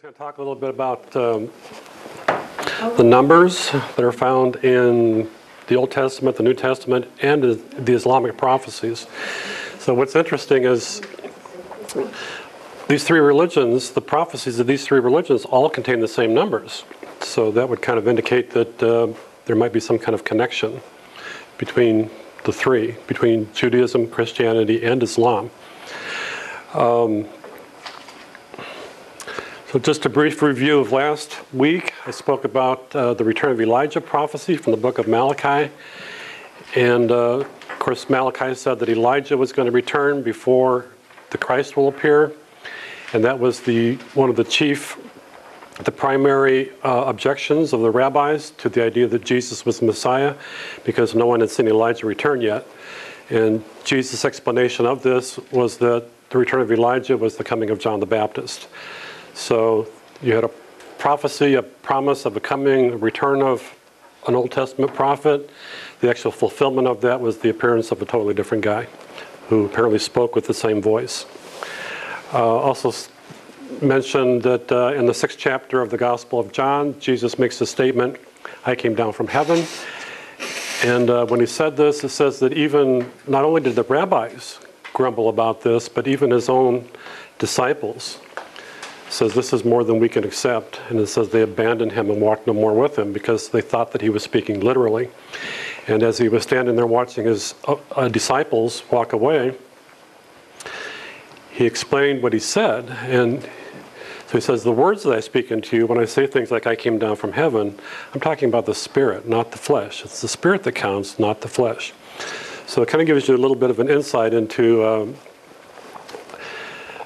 I'm going to talk a little bit about the numbers that are found in the Old Testament, the New Testament, and the Islamic prophecies. So what's interesting is these three religions, the prophecies of these three religions all contain the same numbers. So that would kind of indicate that there might be some kind of connection between the three, between Judaism, Christianity, and Islam. So just a brief review of last week. I spoke about the return of Elijah prophecy from the book of Malachi. And of course, Malachi said that Elijah was going to return before the Christ will appear. And that was one of the primary objections of the rabbis to the idea that Jesus was the Messiah, because no one had seen Elijah return yet. And Jesus' explanation of this was that the return of Elijah was the coming of John the Baptist. So you had a prophecy, a promise of a coming return of an Old Testament prophet. The actual fulfillment of that was the appearance of a totally different guy who apparently spoke with the same voice. Also mentioned that in the 6th chapter of the Gospel of John, Jesus makes the statement, "I came down from heaven." And when he said this, it says that even, not only did the rabbis grumble about this, but even his own disciples. It says this is more than we can accept. And it says they abandoned him and walked no more with him because they thought that he was speaking literally. And as he was standing there watching his disciples walk away, he explained what he said. And so he says, the words that I speak unto you, when I say things like I came down from heaven, I'm talking about the spirit, not the flesh. It's the spirit that counts, not the flesh. So it kind of gives you a little bit of an insight into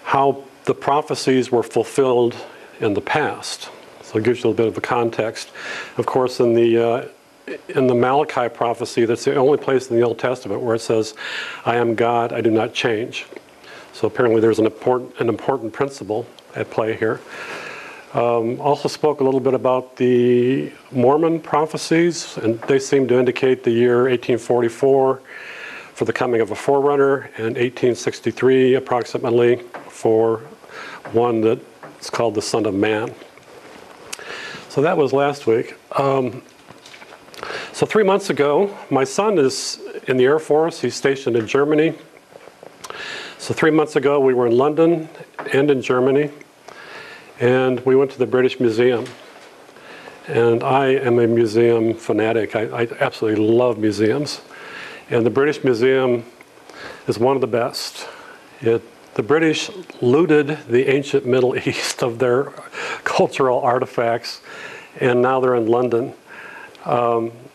how the prophecies were fulfilled in the past. So it gives you a little bit of a context. Of course, in the Malachi prophecy, that's the only place in the Old Testament where it says, I am God, I do not change. So apparently there's an important principle at play here. Also spoke a little bit about the Mormon prophecies, and they seem to indicate the year 1844 for the coming of a forerunner, and 1863 approximately for one that's called the Son of Man. So that was last week. So 3 months ago, my son is in the Air Force. He's stationed in Germany. So 3 months ago, we were in London and in Germany, and we went to the British Museum. And I am a museum fanatic. I absolutely love museums. And the British Museum is one of the best. The British looted the ancient Middle East of their cultural artifacts, and now they're in London.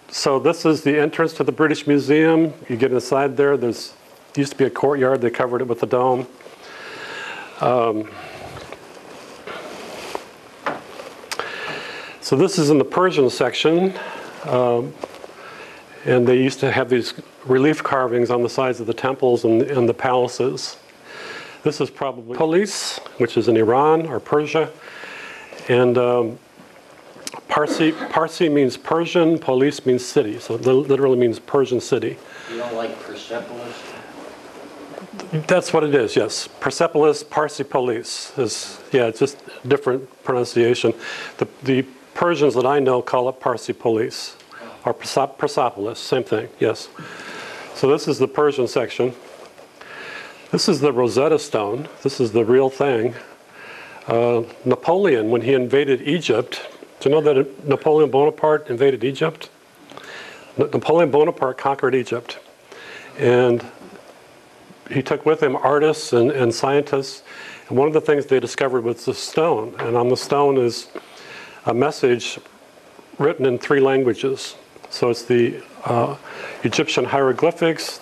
So this is the entrance to the British Museum. You get inside there. There's used to be a courtyard. They covered it with a dome. So this is in the Persian section. And they used to have these relief carvings on the sides of the temples and the palaces. This is probably Polis, which is in Iran or Persia. And Parsi means Persian, Polis means city. So it literally means Persian city. You don't like Persepolis? That's what it is, yes. Persepolis, Parsi Polis. Yeah, it's just different pronunciation. The Persians that I know call it Parsi Polis. Or Persepolis, same thing, yes. So this is the Persian section. This is the Rosetta Stone. This is the real thing. Napoleon, when he invaded Egypt, do you know that Napoleon Bonaparte invaded Egypt? Napoleon Bonaparte conquered Egypt. And he took with him artists and scientists. And one of the things they discovered was the stone. And on the stone is a message written in 3 languages. So it's the Egyptian hieroglyphics,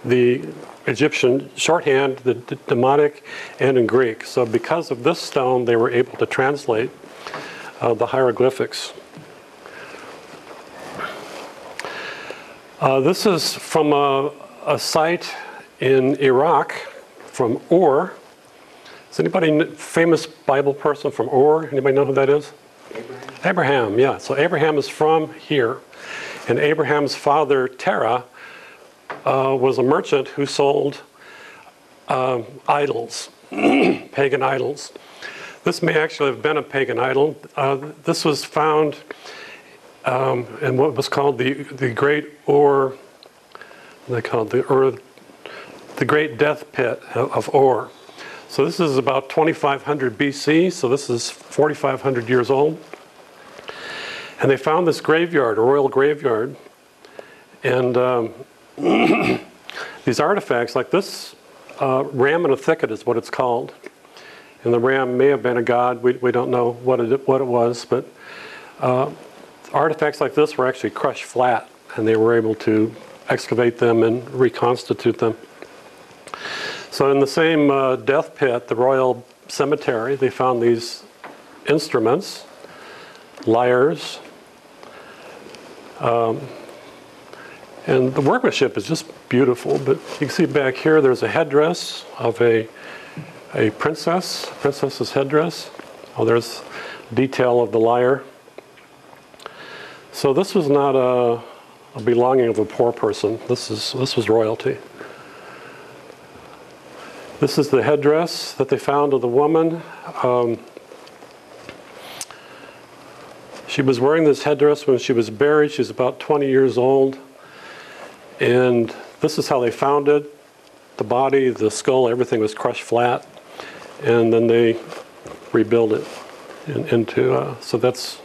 the Egyptian shorthand, the Demotic, and in Greek. So because of this stone, they were able to translate the hieroglyphics. This is from a site in Iraq, from Ur. Is anybody famous Bible person from Ur? Anybody know who that is? Abraham, yeah. So Abraham is from here. And Abraham's father, Terah, was a merchant who sold idols, pagan idols. This may actually have been a pagan idol. This was found in what was called the Great Ur. They called the Great Death Pit of Ur. So this is about 2500 BC. So this is 4,500 years old. And they found this graveyard, a royal graveyard, and these artifacts, like this ram in a thicket is what it's called. And the ram may have been a god. We don't know what it was, but artifacts like this were actually crushed flat, and they were able to excavate them and reconstitute them. So in the same death pit, the royal cemetery, they found these instruments, lyres, and the workmanship is just beautiful. But you can see back here, there's a headdress of a princess's headdress. Oh, there's detail of the lyre. So this was not a belonging of a poor person. This was royalty. This is the headdress that they found of the woman. She was wearing this headdress when she was buried. She's about 20 years old. And this is how they found it. The body, the skull, everything was crushed flat. And then they rebuilt it into, so that's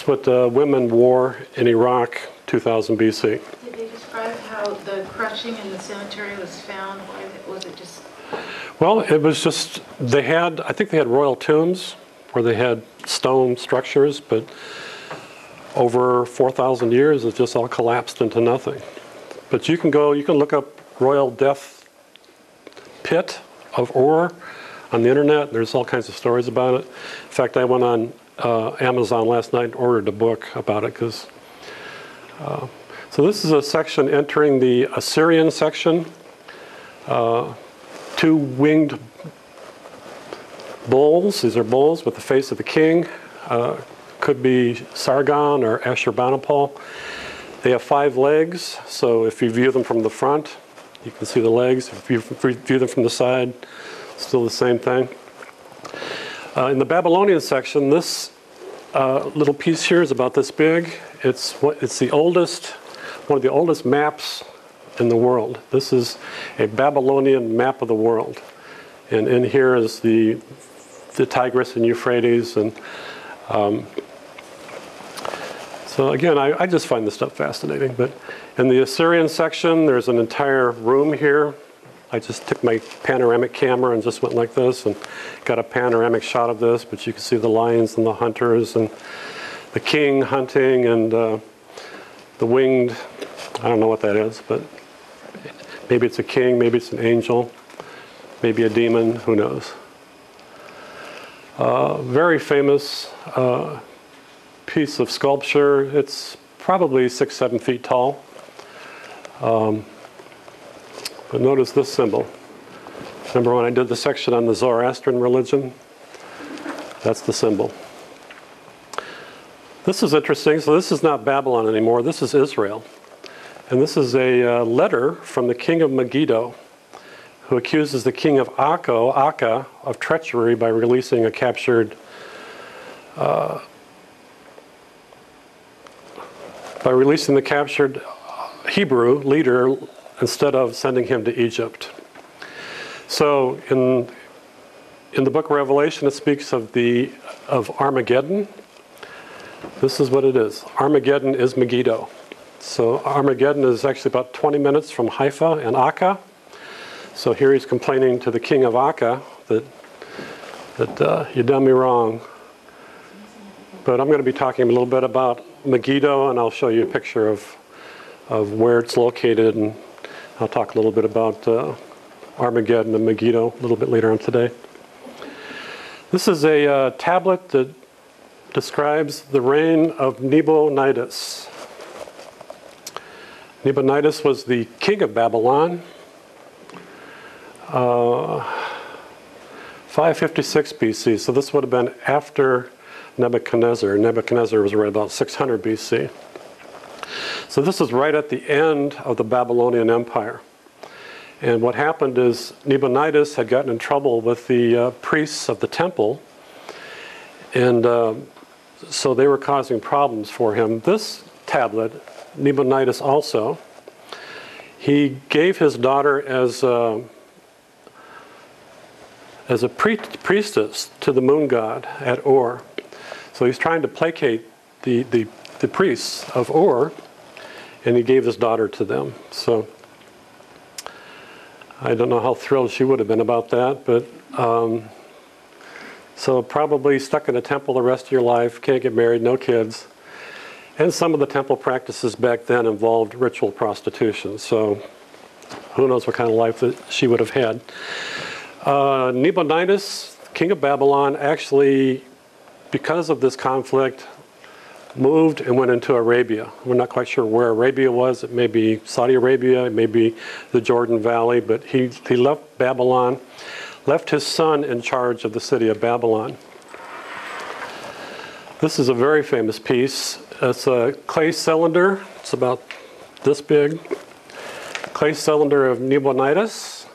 what women wore in Iraq 2000 BC. Did they describe how the crushing in the cemetery was found? Was it just... Well, it was just, I think they had royal tombs where they had stone structures, but over 4,000 years, it just all collapsed into nothing. But you can look up Royal Death Pit of Ur on the internet. There's all kinds of stories about it. In fact, I went on Amazon last night and ordered a book about it. So this is a section entering the Assyrian section. Two winged bulls. These are bulls with the face of the king. Could be Sargon or Ashurbanipal. They have 5 legs, so if you view them from the front, you can see the legs. If you view them from the side, still the same thing. In the Babylonian section, this little piece here is about this big. It's one of the oldest maps in the world. This is a Babylonian map of the world, and in here is the Tigris and Euphrates, and so again, I just find this stuff fascinating. But in the Assyrian section, there's an entire room here. I just took my panoramic camera and just went like this and got a panoramic shot of this, but you can see the lions and the hunters and the king hunting and the winged, I don't know what that is, but maybe it's a king, maybe it's an angel, maybe a demon, who knows. Very famous piece of sculpture. It's probably 6-7 feet tall. But notice this symbol. Remember when I did the section on the Zoroastrian religion? That's the symbol. This is interesting. So this is not Babylon anymore. This is Israel. And this is a letter from the king of Megiddo, who accuses the king of Akka of treachery by releasing a captured Hebrew leader instead of sending him to Egypt. So in the book of Revelation, it speaks of Armageddon. This is what it is. Armageddon is Megiddo. So Armageddon is actually about 20 minutes from Haifa and Akka. So here he's complaining to the king of Akka that you done me wrong. But I'm going to be talking a little bit about Megiddo, and I'll show you a picture of where it's located, and I'll talk a little bit about Armageddon and Megiddo a little bit later on today. This is a tablet that describes the reign of Nabonidus. Nabonidus was the king of Babylon. 556 BC, so this would have been after Nebuchadnezzar. Nebuchadnezzar was around about 600 BC. So this is right at the end of the Babylonian Empire. And what happened is Nabonidus had gotten in trouble with the priests of the temple, and so they were causing problems for him. This tablet, Nabonidus also, he gave his daughter as a priestess to the moon god at Ur. So he's trying to placate the priests of Ur, and he gave his daughter to them. So I don't know how thrilled she would have been about that, but so probably stuck in a temple the rest of your life, can't get married, no kids. And some of the temple practices back then involved ritual prostitution, so who knows what kind of life that she would have had. Nabonidus, king of Babylon, actually, because of this conflict, moved and went into Arabia. We're not quite sure where Arabia was. It may be Saudi Arabia, it may be the Jordan Valley, but he left Babylon, left his son in charge of the city of Babylon. This is a very famous piece. It's a clay cylinder. It's about this big. Clay cylinder of Nabonidus.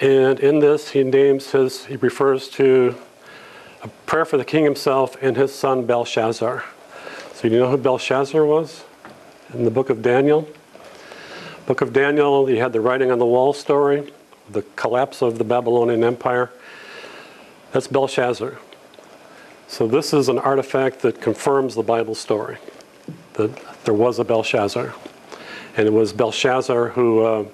And in this, he refers to a prayer for the king himself and his son Belshazzar. So you know who Belshazzar was in the book of Daniel? Book of Daniel, you had the writing on the wall story, the collapse of the Babylonian Empire. That's Belshazzar. So this is an artifact that confirms the Bible story, that there was a Belshazzar. And it was Belshazzar who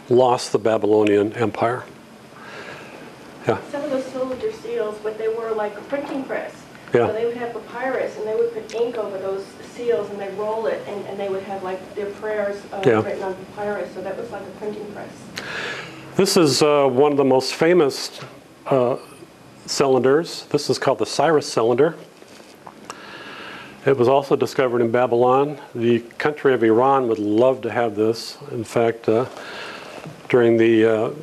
lost the Babylonian Empire. Yeah. Some of those cylinder seals, what they were like a printing press. Yeah. So they would have papyrus, and they would put ink over those seals, and they'd roll it, and they would have like their prayers written on papyrus. So that was like a printing press. This is one of the most famous cylinders. This is called the Cyrus cylinder. It was also discovered in Babylon. The country of Iran would love to have this. In fact, during the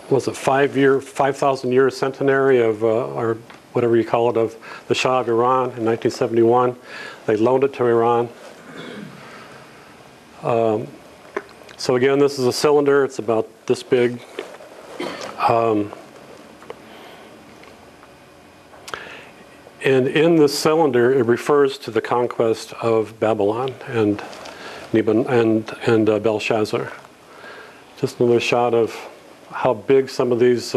5,000 year centenary of, or whatever you call it, of the Shah of Iran in 1971, they loaned it to Iran. So again, this is a cylinder. It's about this big. And in this cylinder, it refers to the conquest of Babylon and Belshazzar. Just another shot of how big some of these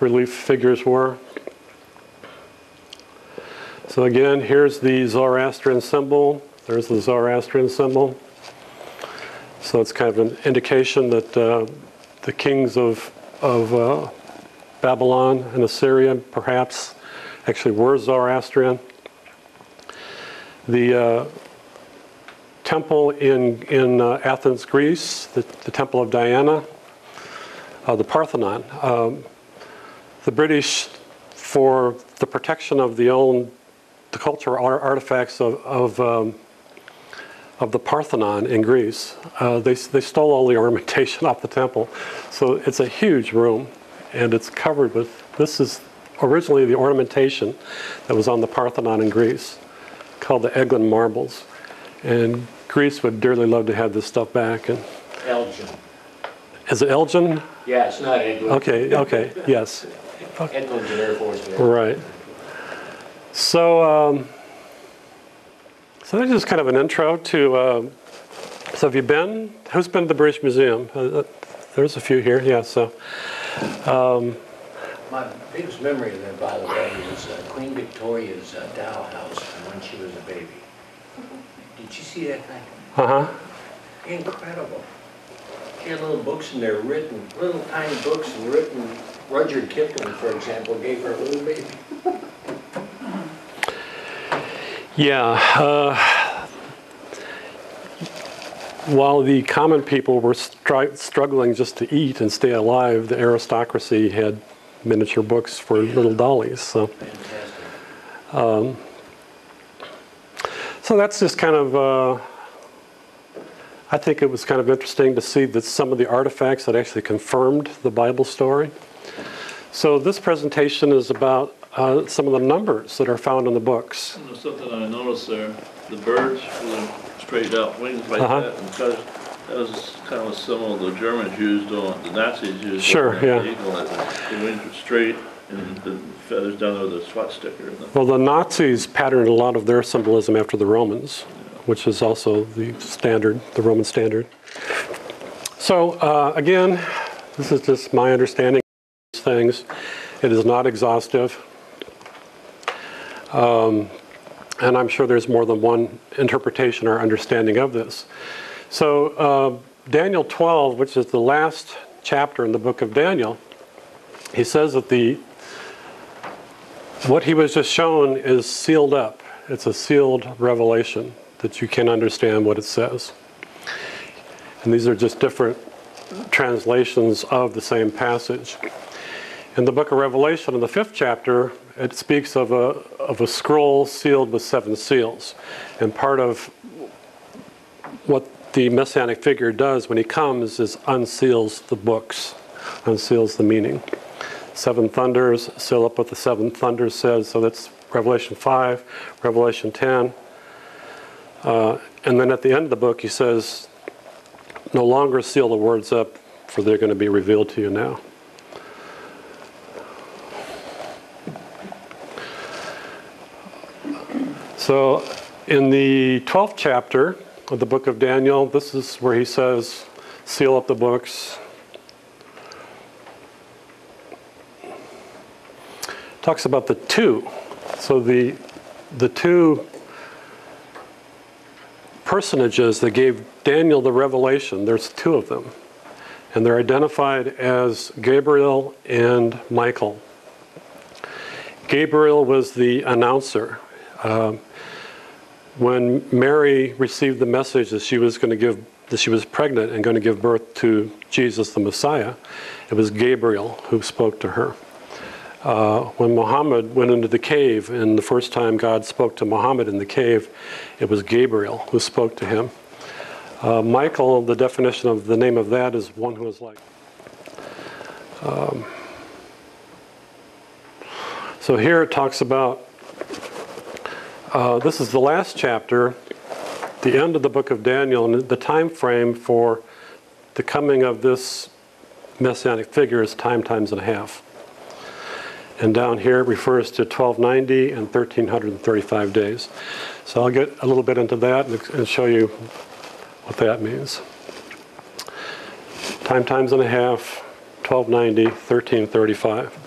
relief figures were. So again, here's the Zoroastrian symbol. There's the Zoroastrian symbol. So it's kind of an indication that the kings of Babylon and Assyria perhaps actually were Zoroastrian. The temple in Athens, Greece, the Temple of Diana, the Parthenon. The British, for the protection of the cultural artifacts of the Parthenon in Greece, they stole all the ornamentation off the temple. So it's a huge room, and it's covered with, this is originally the ornamentation that was on the Parthenon in Greece, called the Eglin marbles. And Greece would dearly love to have this stuff back. And Elgin. is it Elgin? Yeah, it's not Eglin. Okay, yes. Eglin's an Air Force base. Right. So, so that's just kind of an intro to, so have you been? Who's been to the British Museum? There's a few here, yeah, so. My biggest memory of there, by the way, is Queen Victoria's doll house when she was a baby. Did you see that thing? Uh-huh. Incredible. She had little books in there written, little tiny books and written. Rudyard Kipling, for example, gave her a little baby. Yeah. While the common people were struggling just to eat and stay alive, the aristocracy had miniature books for little dollies. So, so that's just kind of, I think it was kind of interesting to see that some of the artifacts that actually confirmed the Bible story. So this presentation is about some of the numbers that are found in the books. There's something I noticed there. The birds with straight out wings like that, and That was kind of a symbol the Germans used on, the Nazis used Sure, on the yeah. eagle. The wings were straight and the feathers down there with a swastika. Well, the Nazis patterned a lot of their symbolism after the Romans, which is also the standard, the Roman standard. So again, this is just my understanding of these things. It is not exhaustive. And I'm sure there's more than one interpretation or understanding of this. So Daniel 12, which is the last chapter in the book of Daniel, he says that what he was just shown is sealed up. It's a sealed revelation that you can understand what it says. And these are just different translations of the same passage. In the book of Revelation, in the 5th chapter, it speaks of a scroll sealed with 7 seals. And part of what the Messianic figure does when he comes is unseals the books, unseals the meaning. 7 thunders, seal up what the 7 thunders says. So that's Revelation 5, Revelation 10. And then at the end of the book, he says, no longer seal the words up, for they're going to be revealed to you now. So in the 12th chapter of the book of Daniel, this is where he says, seal up the books. Talks about the 2. So the 2 personages that gave Daniel the revelation, there's 2 of them. And they're identified as Gabriel and Michael. Gabriel was the announcer. When Mary received the message that she was pregnant and going to give birth to Jesus the Messiah, it was Gabriel who spoke to her. When Muhammad went into the cave, and the first time God spoke to Muhammad in the cave, it was Gabriel who spoke to him. Michael, the definition of the name of that is one who is like. So here it talks about, this is the last chapter, the end of the book of Daniel, and the time frame for the coming of this Messianic figure is time times and a half. And down here it refers to 1290 and 1335 days. So I'll get a little bit into that and show you what that means. Time times and a half, 1290, 1335.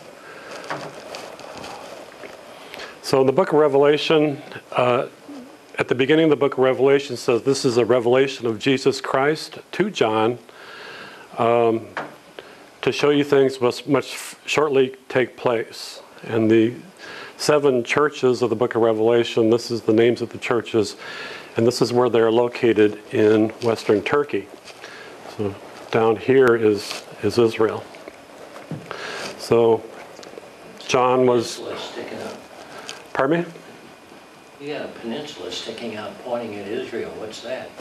So in the book of Revelation, at the beginning of the book of Revelation says this is a revelation of Jesus Christ to John to show you things must shortly take place. And the 7 churches of the book of Revelation, this is the names of the churches, and this is where they're located in western Turkey. So down here is Israel. So John was... Pardon me? You got a peninsula sticking out pointing at Israel. What's that?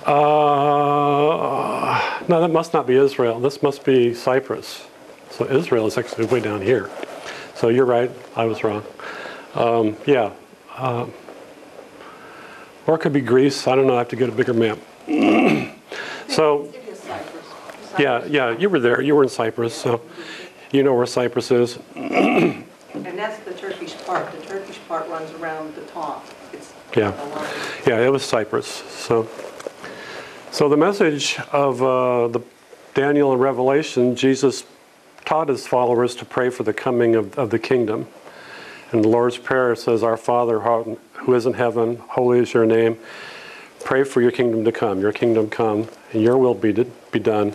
No, that must not be Israel. This must be Cyprus. So Israel is actually way down here. So you're right. I was wrong. Yeah. Or it could be Greece. I don't know. I have to get a bigger map. So, It is Cyprus. yeah, you were there. You were in Cyprus. So you know where Cyprus is. And that's the Turkish part. The Turkish part runs around the top. It's Yeah. a line. Yeah, it was Cyprus. So the message of the Daniel and Revelation, Jesus taught his followers to pray for the coming of the kingdom. And the Lord's Prayer says, Our Father who is in heaven, holy is your name. Pray for your kingdom to come. Your kingdom come, and your will be done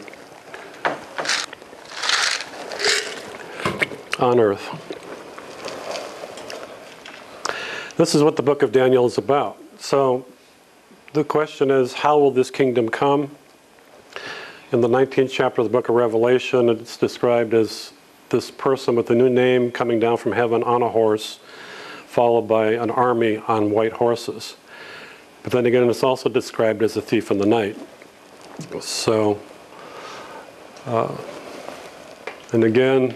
on earth. This is what the book of Daniel is about. So the question is, how will this kingdom come? In the 19th chapter of the book of Revelation, it's described as this person with a new name coming down from heaven on a horse, followed by an army on white horses. But then again, it's also described as a thief in the night. So, and again,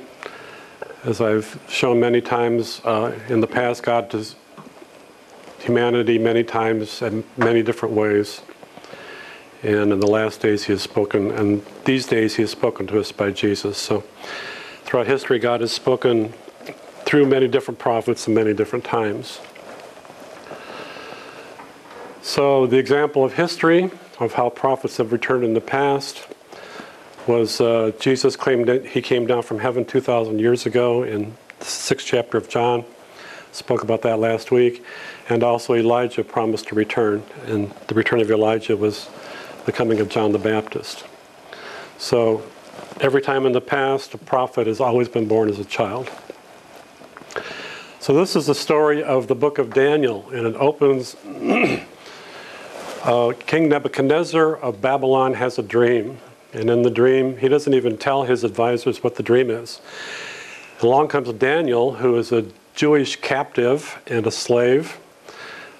as I've shown many times in the past, God does humanity many times in many different ways. And in the last days he has spoken, and these days he has spoken to us by Jesus. So throughout history, God has spoken through many different prophets in many different times. So the example of history of how prophets have returned in the past was Jesus claimed that he came down from heaven 2,000 years ago in the 6th chapter of John. Spoke about that last week. And also Elijah promised to return. And the return of Elijah was the coming of John the Baptist. So every time in the past, a prophet has always been born as a child. So this is the story of the book of Daniel. And it opens, King Nebuchadnezzar of Babylon has a dream. And in the dream, he doesn't even tell his advisors what the dream is. Along comes Daniel, who is a Jewish captive and a slave.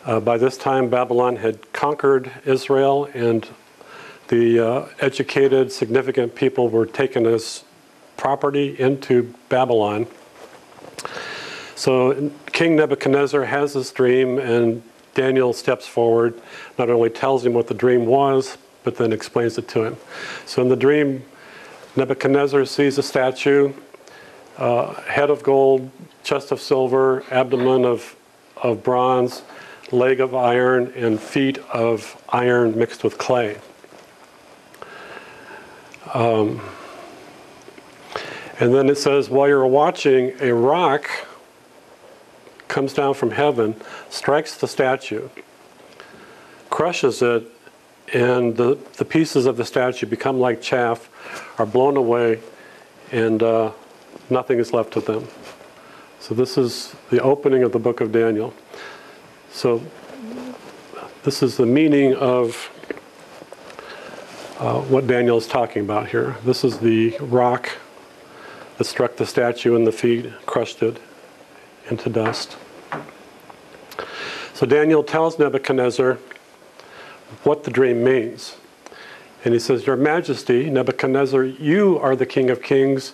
By this time, Babylon had conquered Israel, and the educated, significant people were taken as property into Babylon. So King Nebuchadnezzar has this dream, and Daniel steps forward, not only tells him what the dream was, but then explains it to him. So in the dream, Nebuchadnezzar sees a statue, head of gold, chest of silver, abdomen of bronze, leg of iron, and feet of iron mixed with clay. And then it says, while you're watching, a rock comes down from heaven, strikes the statue, crushes it, and the pieces of the statue become like chaff, are blown away, and nothing is left of them. So this is the opening of the book of Daniel. So this is the meaning of what Daniel is talking about here. This is the rock that struck the statue in the feet, crushed it into dust. So Daniel tells Nebuchadnezzar what the dream means. And he says, Your Majesty, Nebuchadnezzar, you are the King of Kings.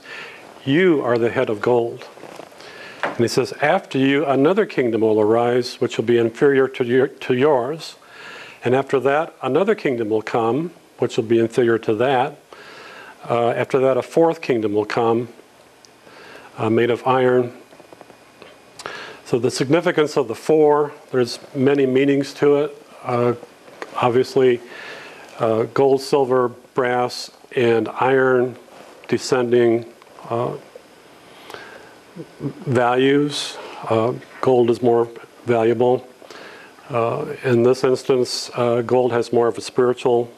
You are the head of gold. And he says, after you, another kingdom will arise, which will be inferior to yours. And after that, another kingdom will come, which will be inferior to that. After that, a fourth kingdom will come, made of iron. So the significance of the four, there's many meanings to it. Obviously, gold, silver, brass, and iron descending values. Gold is more valuable. In this instance, gold has more of a spiritual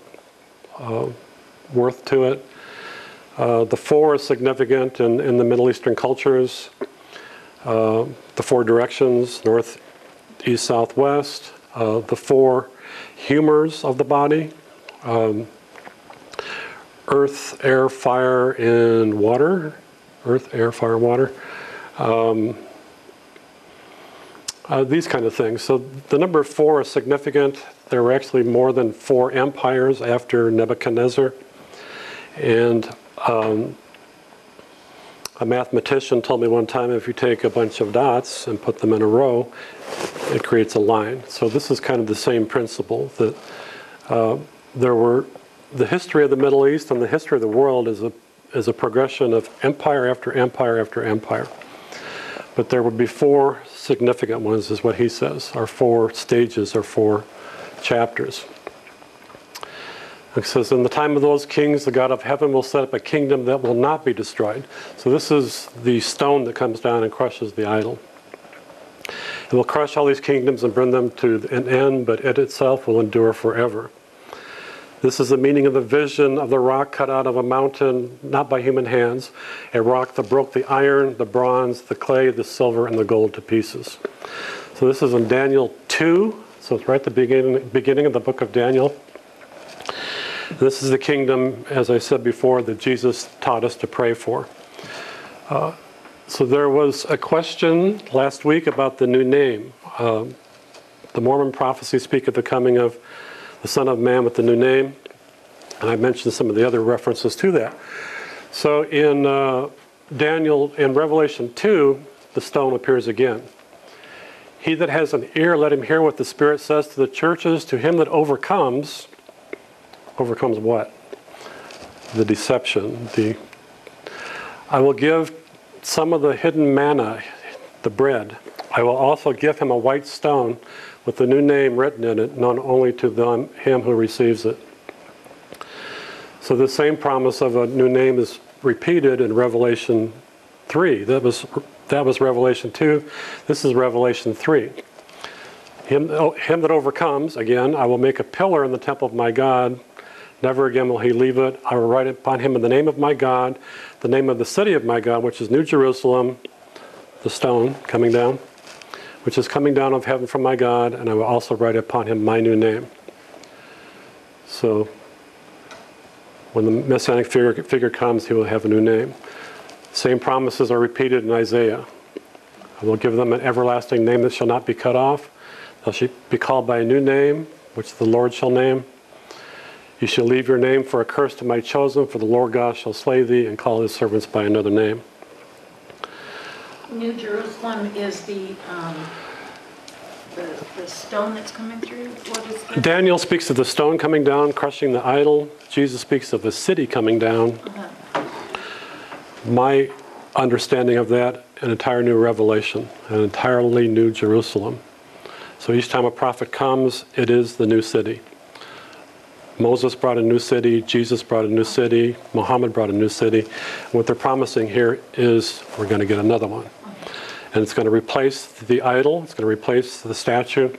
worth to it. The four is significant in the Middle Eastern cultures. The four directions, north, east, south, west. The four humors of the body. Earth, air, fire, and water. Earth, air, fire, water. These kind of things. So the number 4 is significant. There were actually more than 4 empires after Nebuchadnezzar. And a mathematician told me one time, if you take a bunch of dots and put them in a row, it creates a line. So this is kind of the same principle, that the history of the Middle East and the history of the world is a progression of empire after empire after empire. But there would be 4 significant ones, is what he says, or 4 stages or 4 chapters. It says, in the time of those kings, the God of heaven will set up a kingdom that will not be destroyed. So this is the stone that comes down and crushes the idol. It will crush all these kingdoms and bring them to an end, but it itself will endure forever. This is the meaning of the vision of the rock cut out of a mountain, not by human hands, a rock that broke the iron, the bronze, the clay, the silver, and the gold to pieces. So this is in Daniel 2, so it's right at the beginning of the book of Daniel. This is the kingdom, as I said before, that Jesus taught us to pray for. So there was a question last week about the new name. The Mormon prophecies speak of the coming of the Son of Man with the new name. And I mentioned some of the other references to that. So in in Revelation 2, the stone appears again. He that has an ear, let him hear what the Spirit says to the churches. To him that overcomes, Overcomes what? The deception. I will give some of the hidden manna, the bread. I will also give him a white stone with the new name written in it, known only to him who receives it. So the same promise of a new name is repeated in Revelation 3. That was Revelation 2. This is Revelation 3. Him that overcomes, again, I will make a pillar in the temple of my God. Never again will he leave it. I will write upon him in the name of my God, the name of the city of my God, which is New Jerusalem, the stone coming down, which is coming down of heaven from my God, and I will also write upon him my new name. So when the Messianic figure comes, he will have a new name. Same promises are repeated in Isaiah. I will give them an everlasting name that shall not be cut off. Thou shalt be called by a new name, which the Lord shall name. You shall leave your name for a curse to my chosen, for the Lord God shall slay thee and call his servants by another name. New Jerusalem is the stone that's coming through? What is that? Daniel speaks of the stone coming down, crushing the idol. Jesus speaks of the city coming down. My understanding of that, an entire new revelation, an entirely new Jerusalem. So each time a prophet comes, it is the new city. Moses brought a new city, Jesus brought a new city, Muhammad brought a new city. And what they're promising here is we're going to get another one. And it's going to replace the idol, it's going to replace the statue.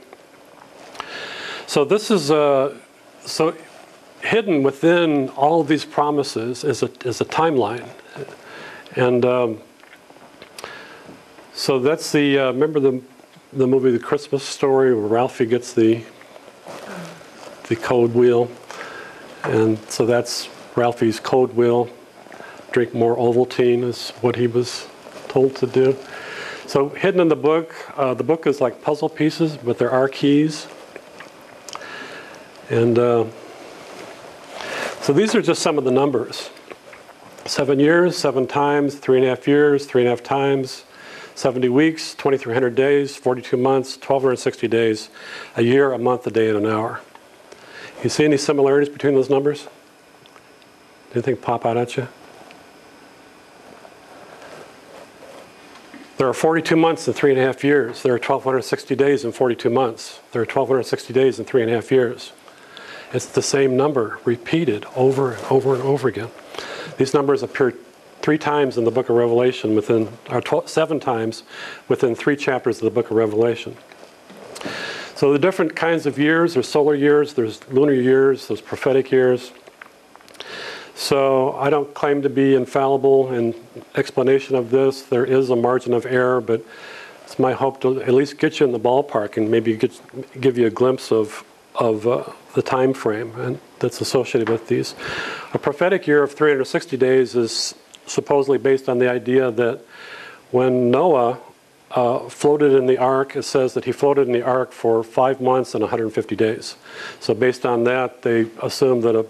So this is so hidden within all of these promises is a timeline. And so that's the, remember the movie The Christmas Story where Ralphie gets the code wheel? And so that's Ralphie's code wheel. Drink more Ovaltine is what he was told to do. So hidden in the book is like puzzle pieces, but there are keys. And so these are just some of the numbers. 7 years, 7 times, 3.5 years, 3.5 times, 70 weeks, 2,300 days, 42 months, 1,260 days, a year, a month, a day, and an hour. You see any similarities between those numbers? Anything pop out at you? There are 42 months in 3.5 years. There are 1,260 days in 42 months. There are 1,260 days in 3.5 years. It's the same number repeated over and over and over again. These numbers appear 3 times in the book of Revelation, or 7 times within 3 chapters of the book of Revelation. So the different kinds of years, there's solar years, there's lunar years, there's prophetic years. So I don't claim to be infallible in explanation of this. There is a margin of error, but it's my hope to at least get you in the ballpark and maybe give you a glimpse of the time frame that's associated with these. A prophetic year of 360 days is supposedly based on the idea that when Noah floated in the ark, it says that he floated in the ark for 5 months and 150 days. So based on that, they assume that a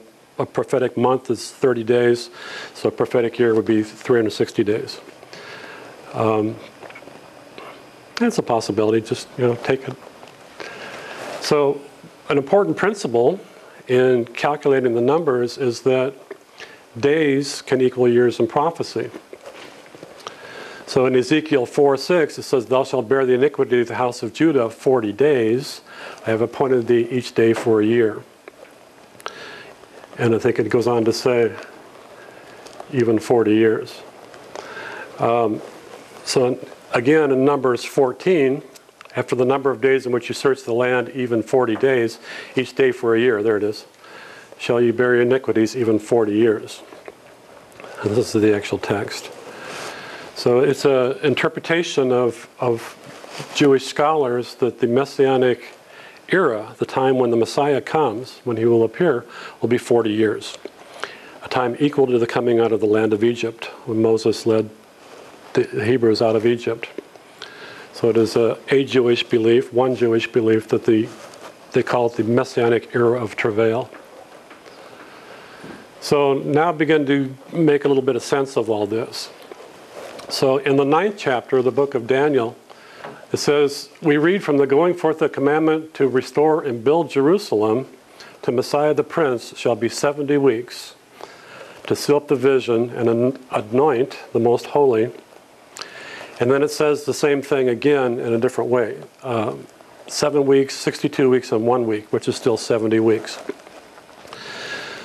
prophetic month is 30 days, so a prophetic year would be 360 days. That's a possibility, just take it. So an important principle in calculating the numbers is that days can equal years in prophecy. So in Ezekiel 4:6, it says, "Thou shalt bear the iniquity of the house of Judah 40 days. I have appointed thee each day for a year." And I think it goes on to say, even 40 years. So again, in Numbers 14, after the number of days in which you search the land, even 40 days, each day for a year, there it is, shall you bear your iniquities even 40 years. And this is the actual text. So it's an interpretation of Jewish scholars that the Messianic era, the time when the Messiah comes, when he will appear, will be 40 years. A time equal to the coming out of the land of Egypt, when Moses led the Hebrews out of Egypt. So it is a Jewish belief, one Jewish belief, that they call it the Messianic era of travail. So now begin to make a little bit of sense of all this. So in the 9th chapter of the book of Daniel, it says, we read from the going forth of the commandment to restore and build Jerusalem to Messiah the Prince shall be 70 weeks to seal up the vision and anoint the most holy. And then it says the same thing again in a different way. 7 weeks, 62 weeks, and 1 week, which is still 70 weeks.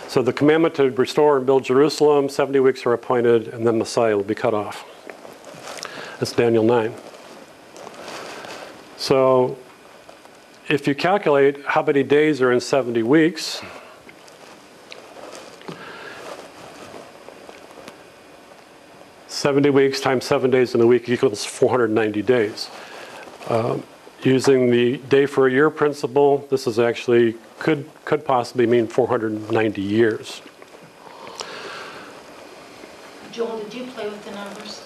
So the commandment to restore and build Jerusalem, 70 weeks are appointed, and then Messiah will be cut off. That's Daniel 9. So if you calculate how many days are in 70 weeks, "70 weeks times 7 days in a week equals 490 days. Using the day for a year principle, this is actually could possibly mean 490 years. Joel, did you play with the numbers?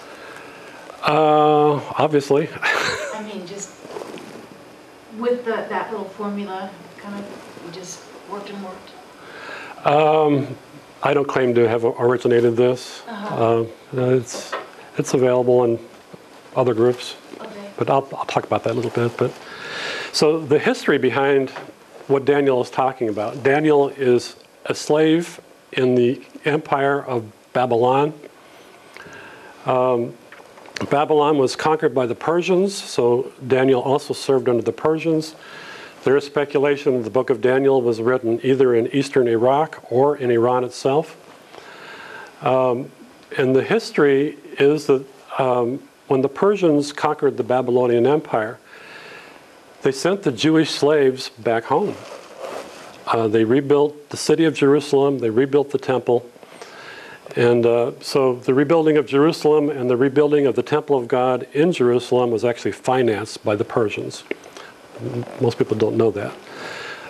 Obviously. I mean, just with that little formula, kind of, you just worked and worked? I don't claim to have originated this. It's available in other groups. Okay. But I'll talk about that a little bit. But so the history behind what Daniel is talking about. Daniel is a slave in the empire of Babylon. Babylon was conquered by the Persians, so Daniel also served under the Persians. There is speculation the book of Daniel was written either in eastern Iraq or in Iran itself. And the history is that when the Persians conquered the Babylonian Empire, they sent the Jewish slaves back home. They rebuilt the city of Jerusalem, they rebuilt the temple. And so the rebuilding of Jerusalem and the rebuilding of the temple of God in Jerusalem was actually financed by the Persians. Most people don't know that.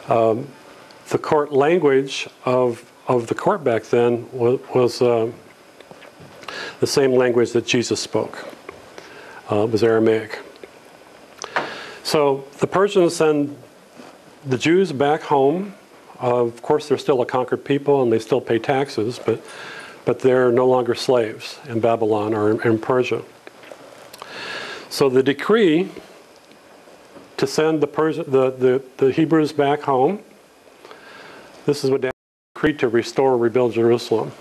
The court language of the court back then was the same language that Jesus spoke. It was Aramaic. So the Persians send the Jews back home. Of course, they're still a conquered people and they still pay taxes, but they're no longer slaves in Babylon or in Persia. So the decree to send the Hebrews back home, this is what Daniel decreed to restore and rebuild Jerusalem.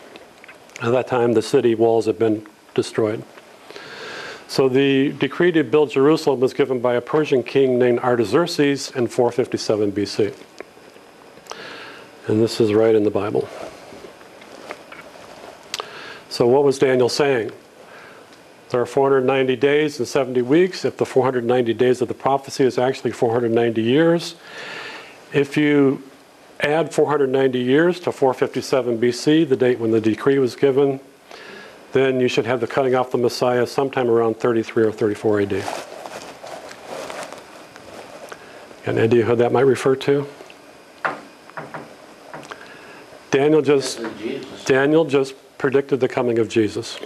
At that time, the city walls had been destroyed. So the decree to build Jerusalem was given by a Persian king named Artaxerxes in 457 BC. And this is right in the Bible. So what was Daniel saying? There are 490 days and 70 weeks. If the 490 days of the prophecy is actually 490 years, if you add 490 years to 457 BC, the date when the decree was given, then you should have the cutting off the Messiah sometime around 33 or 34 AD. Got an idea who that might refer to? Daniel just predicted the coming of Jesus.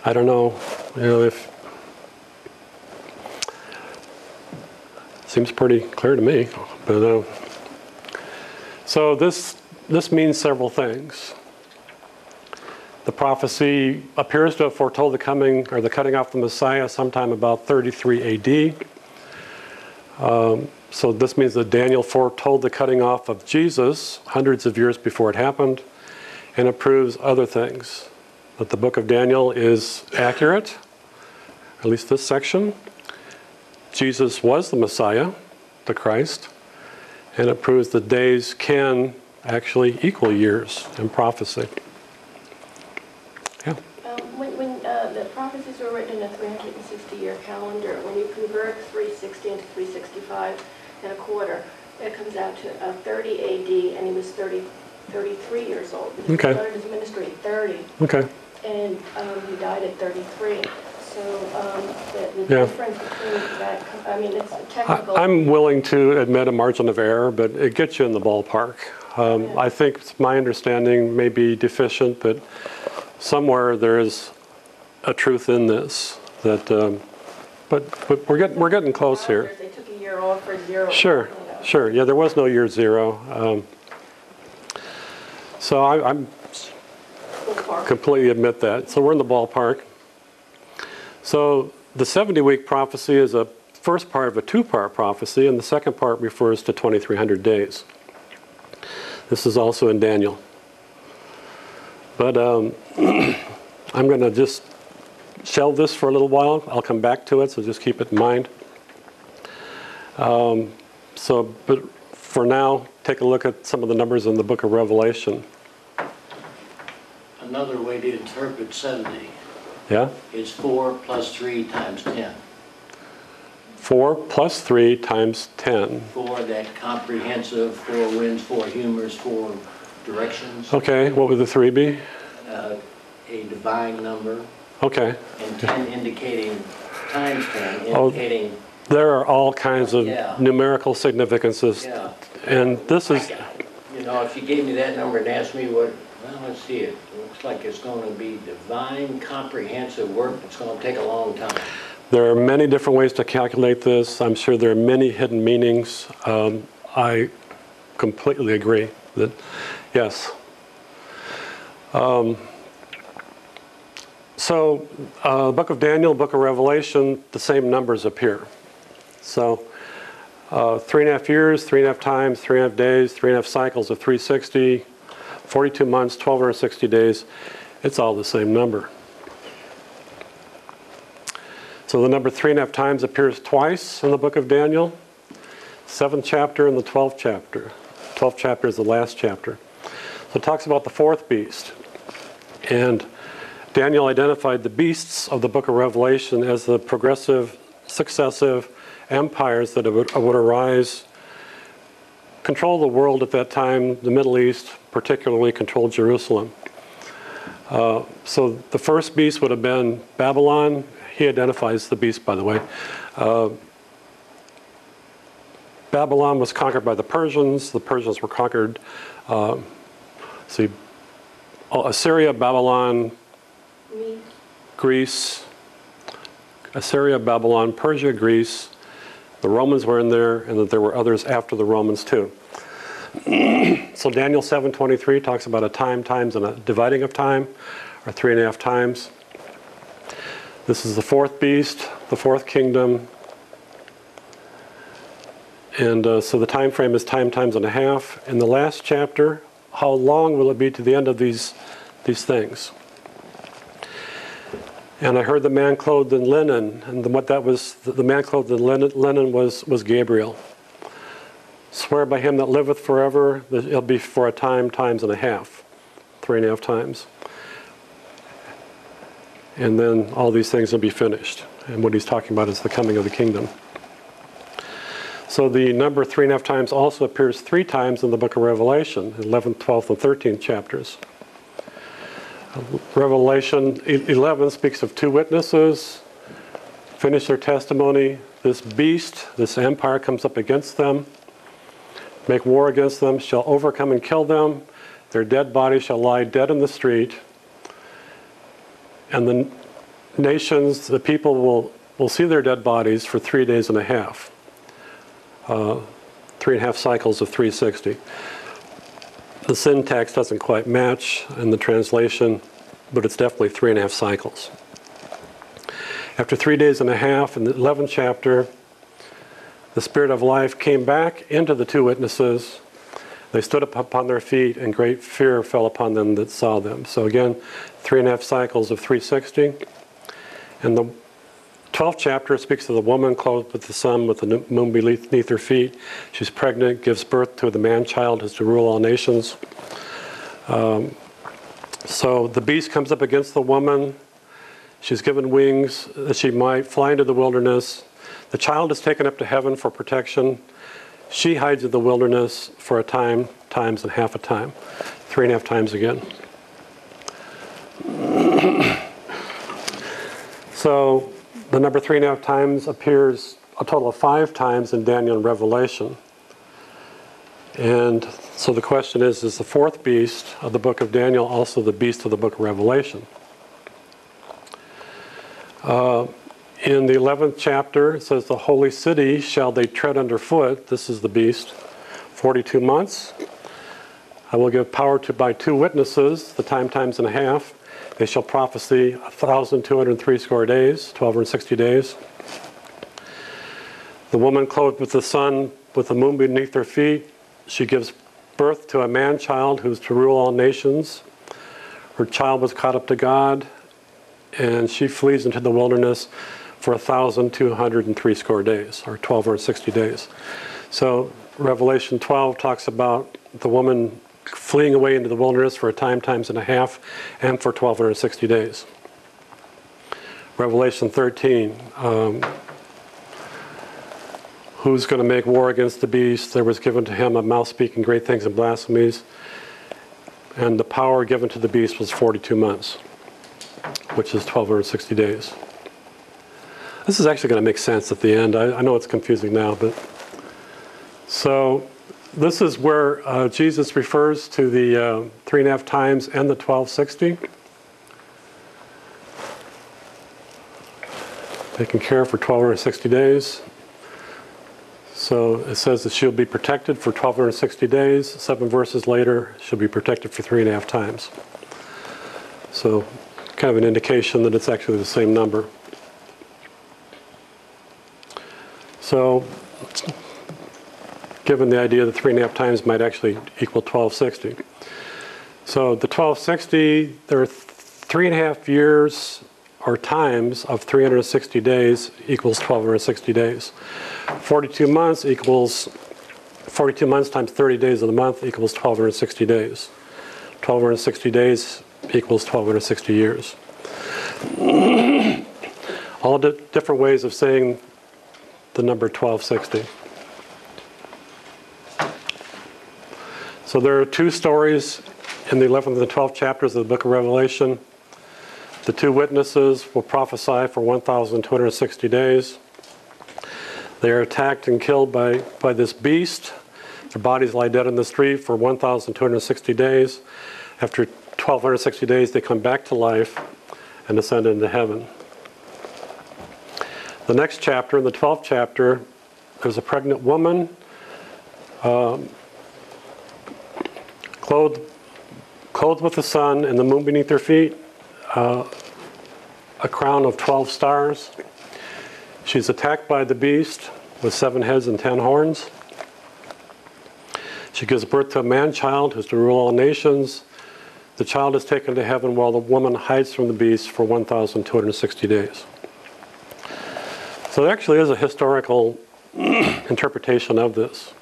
I don't know, if seems pretty clear to me, but so this means several things. The prophecy appears to have foretold the coming or the cutting off the Messiah sometime about 33 AD. So this means that Daniel foretold the cutting off of Jesus hundreds of years before it happened, and it proves other things. That the book of Daniel is accurate, at least this section. Jesus was the Messiah, the Christ, and it proves that days can actually equal years in prophecy. Yeah. When the prophecies were written in a 360-year calendar, when you convert 360 into 365 and a quarter, it comes out to 30 AD, and he was 33 years old. He started his ministry at 30. Okay. And he died at 33. So the difference between that, I mean, it's technical. I'm willing to admit a margin of error, but it gets you in the ballpark. I think my understanding may be deficient, but somewhere there is a truth in this. But we're getting close here. They took a year off for zero. Sure, sure. Yeah, there was no year zero. So I'm completely admit that. So we're in the ballpark. So the 70-week prophecy is a first part of a two-part prophecy, and the second part refers to 2,300 days. This is also in Daniel. But I'm going to just shelve this for a little while. I'll come back to it, so just keep it in mind. But for now, take a look at some of the numbers in the book of Revelation. Another way to interpret 70 Yeah? is 4 plus 3 times 10. 4 plus 3 times 10. 4, that comprehensive, 4 winds, 4 humors, 4 directions. Okay, what would the 3 be? A divine number. Okay. And 10 indicating, times 10, Oh. indicating, There are all kinds of Yeah. numerical significances. yeah. And this is, You know, if you gave me that number and asked me what, well, let's see, it looks like it's going to be divine, comprehensive work. It's going to take a long time. there are many different ways to calculate this. I'm sure there are many hidden meanings. I completely agree that, yes. Book of Daniel, book of Revelation, the same numbers appear. So 3.5 years, 3.5 times, 3.5 days, 3.5 cycles of 360, 42 months, 1,260 days. It's all the same number. So the number 3.5 times appears twice in the book of Daniel. 7th chapter and the 12th chapter. 12th chapter is the last chapter. So it talks about the fourth beast. And Daniel identified the beasts of the book of Revelation as the progressive, successive empires that would arise, control the world at that time, the Middle East, particularly controlled Jerusalem. So the first beast would have been Babylon. He identifies the beast, by the way. Babylon was conquered by the Persians. The Persians were conquered. Assyria, Babylon, Greece. Assyria, Babylon, Persia, Greece. The Romans were in there, and that there were others after the Romans too. So Daniel 7:23 talks about a time, times, and a dividing of time, or 3.5 times. This is the fourth beast, the fourth kingdom. And so the time frame is time, times, and a half. In the last chapter, how long will it be to the end of these things? And I heard the man clothed in linen, and what that was, the man clothed in linen was Gabriel. Swear by him that liveth forever, that it'll be for a time, times, and a half, 3.5 times. And then all these things will be finished. And what he's talking about is the coming of the kingdom. So the number 3.5 times also appears 3 times in the book of Revelation, 11th, 12th, and 13th chapters. Revelation 11 speaks of 2 witnesses, finish their testimony. This beast, this empire comes up against them, make war against them, shall overcome and kill them. Their dead bodies shall lie dead in the street. And the nations, the people will see their dead bodies for 3.5 days. 3.5 cycles of 360. The syntax doesn't quite match in the translation, but it's definitely 3.5 cycles. After 3.5 days in the 11th chapter, the Spirit of life came back into the 2 witnesses. They stood up upon their feet, and great fear fell upon them that saw them. So again, 3.5 cycles of 360. And the 12th chapter speaks of the woman clothed with the sun, with the moon beneath her feet. She's pregnant, gives birth to the man-child who's to rule all nations. So the beast comes up against the woman. She's given wings that she might fly into the wilderness. The child is taken up to heaven for protection. She hides in the wilderness for a time, times, and half a time. 3.5 times again. So the number 3.5 times appears a total of 5 times in Daniel and Revelation. And so the question is the fourth beast of the book of Daniel also the beast of the book of Revelation? In the 11th chapter, it says, the holy city shall they tread underfoot. This is the beast. 42 months. I will give power by 2 witnesses, the time, times, and a half. They shall prophesy 1,260 days, 1,260 days. The woman clothed with the sun, with the moon beneath her feet, she gives birth to a man-child who's to rule all nations. Her child was caught up to God, and she flees into the wilderness for 1,260 days, or 1,260 days. So Revelation 12 talks about the woman fleeing away into the wilderness for a time, times and a half, and for 1,260 days. Revelation 13, who's going to make war against the beast? There was given to him a mouth speaking great things and blasphemies. And the power given to the beast was 42 months, which is 1,260 days. This is actually going to make sense at the end. I know it's confusing now, but... So this is where Jesus refers to the 3.5 times and the 1,260. Taking care for 1,260 days. So it says that she'll be protected for 1,260 days. 7 verses later, she'll be protected for 3.5 times. So kind of an indication that it's actually the same number. So given the idea that 3.5 times might actually equal 1,260. So the 1,260, there are 3.5 years or times of 360 days equals 1,260 days. 42 months equals 42 months times 30 days of the month equals 1,260 days. 1,260 days equals 1,260 years. All different ways of saying the number 1,260. So there are 2 stories in the 11th and the 12th chapters of the book of Revelation. The 2 witnesses will prophesy for 1,260 days. They are attacked and killed by this beast. Their bodies lie dead in the street for 1,260 days. After 1,260 days, they come back to life and ascend into heaven. The next chapter, in the 12th chapter, there's a pregnant woman clothed with the sun and the moon beneath her feet, a crown of 12 stars. She's attacked by the beast with 7 heads and 10 horns. She gives birth to a man-child who's to rule all nations. The child is taken to heaven while the woman hides from the beast for 1,260 days. So there actually is a historical interpretation of this.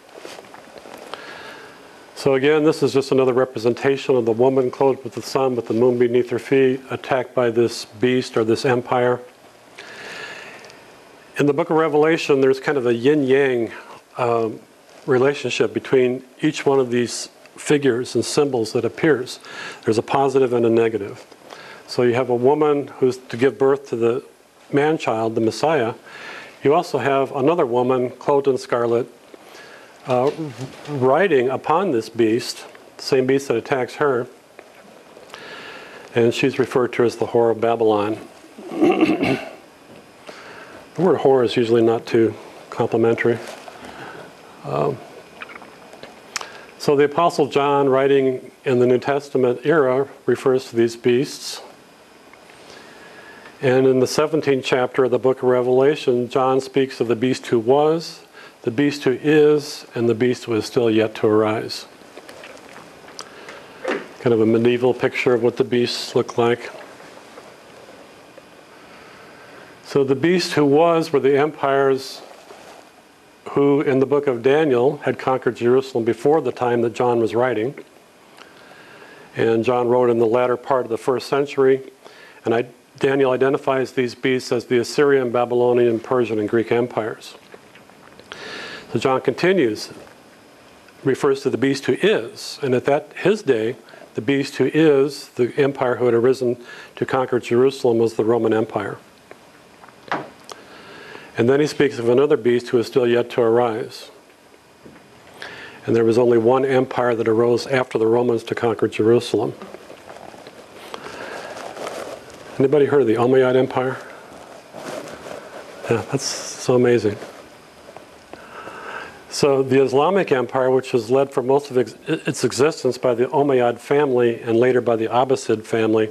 So again, this is just another representation of the woman clothed with the sun, with the moon beneath her feet, attacked by this beast or this empire. In the book of Revelation, there's kind of a yin-yang relationship between each one of these figures and symbols that appears. There's a positive and a negative. So you have a woman who's to give birth to the man-child, the Messiah. You also have another woman clothed in scarlet, riding upon this beast, the same beast that attacks her, and she's referred to as the whore of Babylon. The word whore is usually not too complimentary. So the Apostle John, writing in the New Testament era, refers to these beasts. And in the 17th chapter of the book of Revelation, John speaks of the beast who was, the beast who is, and the beast who is still yet to arise. Kind of a medieval picture of what the beasts look like. So the beast who was were the empires who, in the book of Daniel, had conquered Jerusalem before the time that John was writing. And John wrote in the latter part of the 1st century, and Daniel identifies these beasts as the Assyrian, Babylonian, Persian, and Greek empires. So John continues, refers to the beast who is, and at his day, the beast who is, the empire who had arisen to conquer Jerusalem, was the Roman Empire. And then he speaks of another beast who is still yet to arise. And there was only one empire that arose after the Romans to conquer Jerusalem. Anybody heard of the Umayyad Empire? Yeah, that's so amazing. So the Islamic Empire, which was led for most of its existence by the Umayyad family and later by the Abbasid family,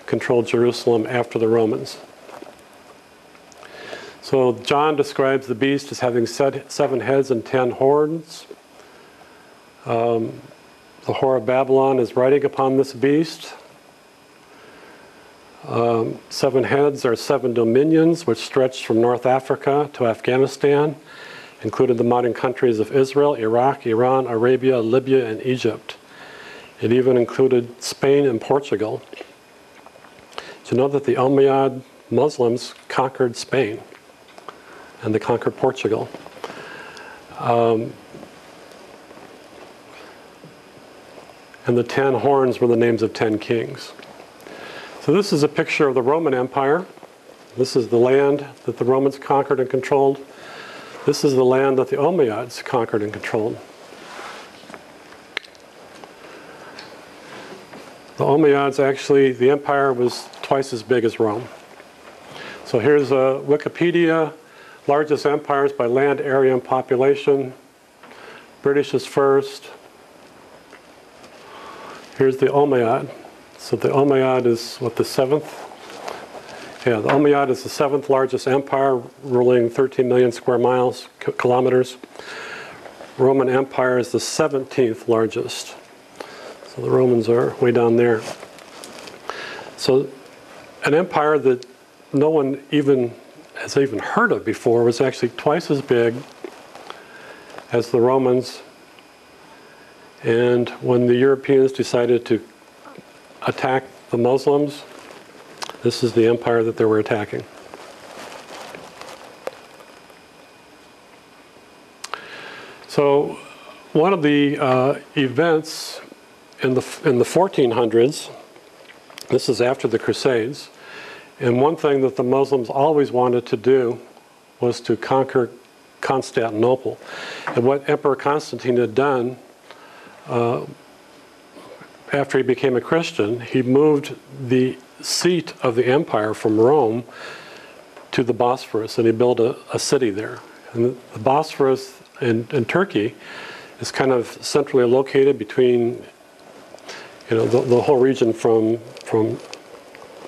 controlled Jerusalem after the Romans. So John describes the beast as having 7 heads and 10 horns. The whore of Babylon is riding upon this beast. 7 heads are 7 dominions which stretched from North Africa to Afghanistan, included the modern countries of Israel, Iraq, Iran, Arabia, Libya, and Egypt. It even included Spain and Portugal. Do you know that the Umayyad Muslims conquered Spain and they conquered Portugal? And the 10 horns were the names of 10 kings. So this is a picture of the Roman Empire. This is the land that the Romans conquered and controlled. This is the land that the Umayyads conquered and controlled. The Umayyads actually, the empire was twice as big as Rome. So here's Wikipedia, largest empires by land, area, and population. British is first. Here's the Umayyad. So the Umayyad is what, the 7th? Yeah, the Umayyad is the 7th largest empire, ruling 13 million square miles, kilometers. Roman Empire is the 17th largest. So the Romans are way down there. So an empire that no one has heard of before was actually twice as big as the Romans. And when the Europeans decided to attack the Muslims, this is the empire that they were attacking. So one of the events in the 1400s, this is after the Crusades, and one thing that the Muslims always wanted to do was to conquer Constantinople. And what Emperor Constantine had done after he became a Christian, he moved the seat of the empire from Rome to the Bosphorus, and he built a city there. And the Bosphorus in Turkey is kind of centrally located between, the whole region from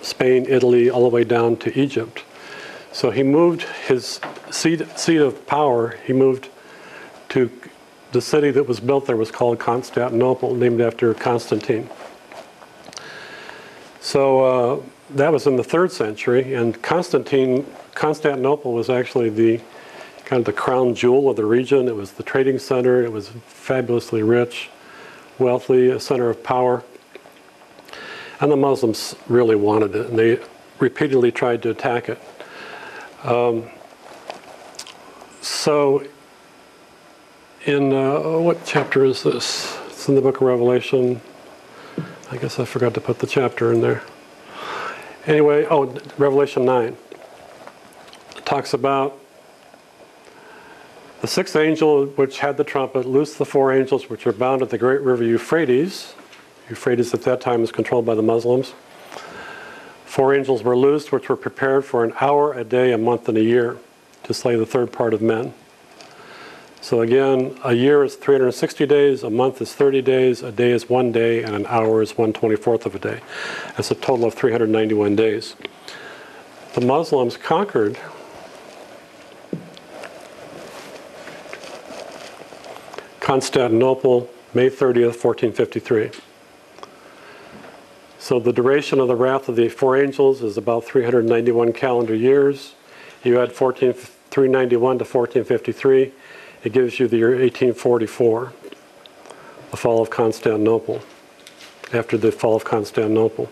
Spain, Italy, all the way down to Egypt. So he moved his seat of power, he moved to the city that was built there was called Constantinople, named after Constantine. So that was in the 3rd century, and Constantinople was actually the kind of the crown jewel of the region. It was the trading center. It was fabulously rich, wealthy, a center of power. And the Muslims really wanted it, and they repeatedly tried to attack it. So in, what chapter is this? It's in the book of Revelation. I guess I forgot to put the chapter in there. Anyway, Revelation 9. It talks about the 6th angel which had the trumpet loosed the 4 angels which were bound at the great river Euphrates. Euphrates at that time was controlled by the Muslims. 4 angels were loosed which were prepared for an hour, a day, a month, and a year to slay the 3rd part of men. So again, a year is 360 days, a month is 30 days, a day is 1 day, and an hour is 1/24 of a day. That's a total of 391 days. The Muslims conquered Constantinople May 30th, 1453. So the duration of the wrath of the 4 angels is about 391 calendar years. You add 391 to 1453. It gives you the year 1844, the fall of Constantinople, after the fall of Constantinople.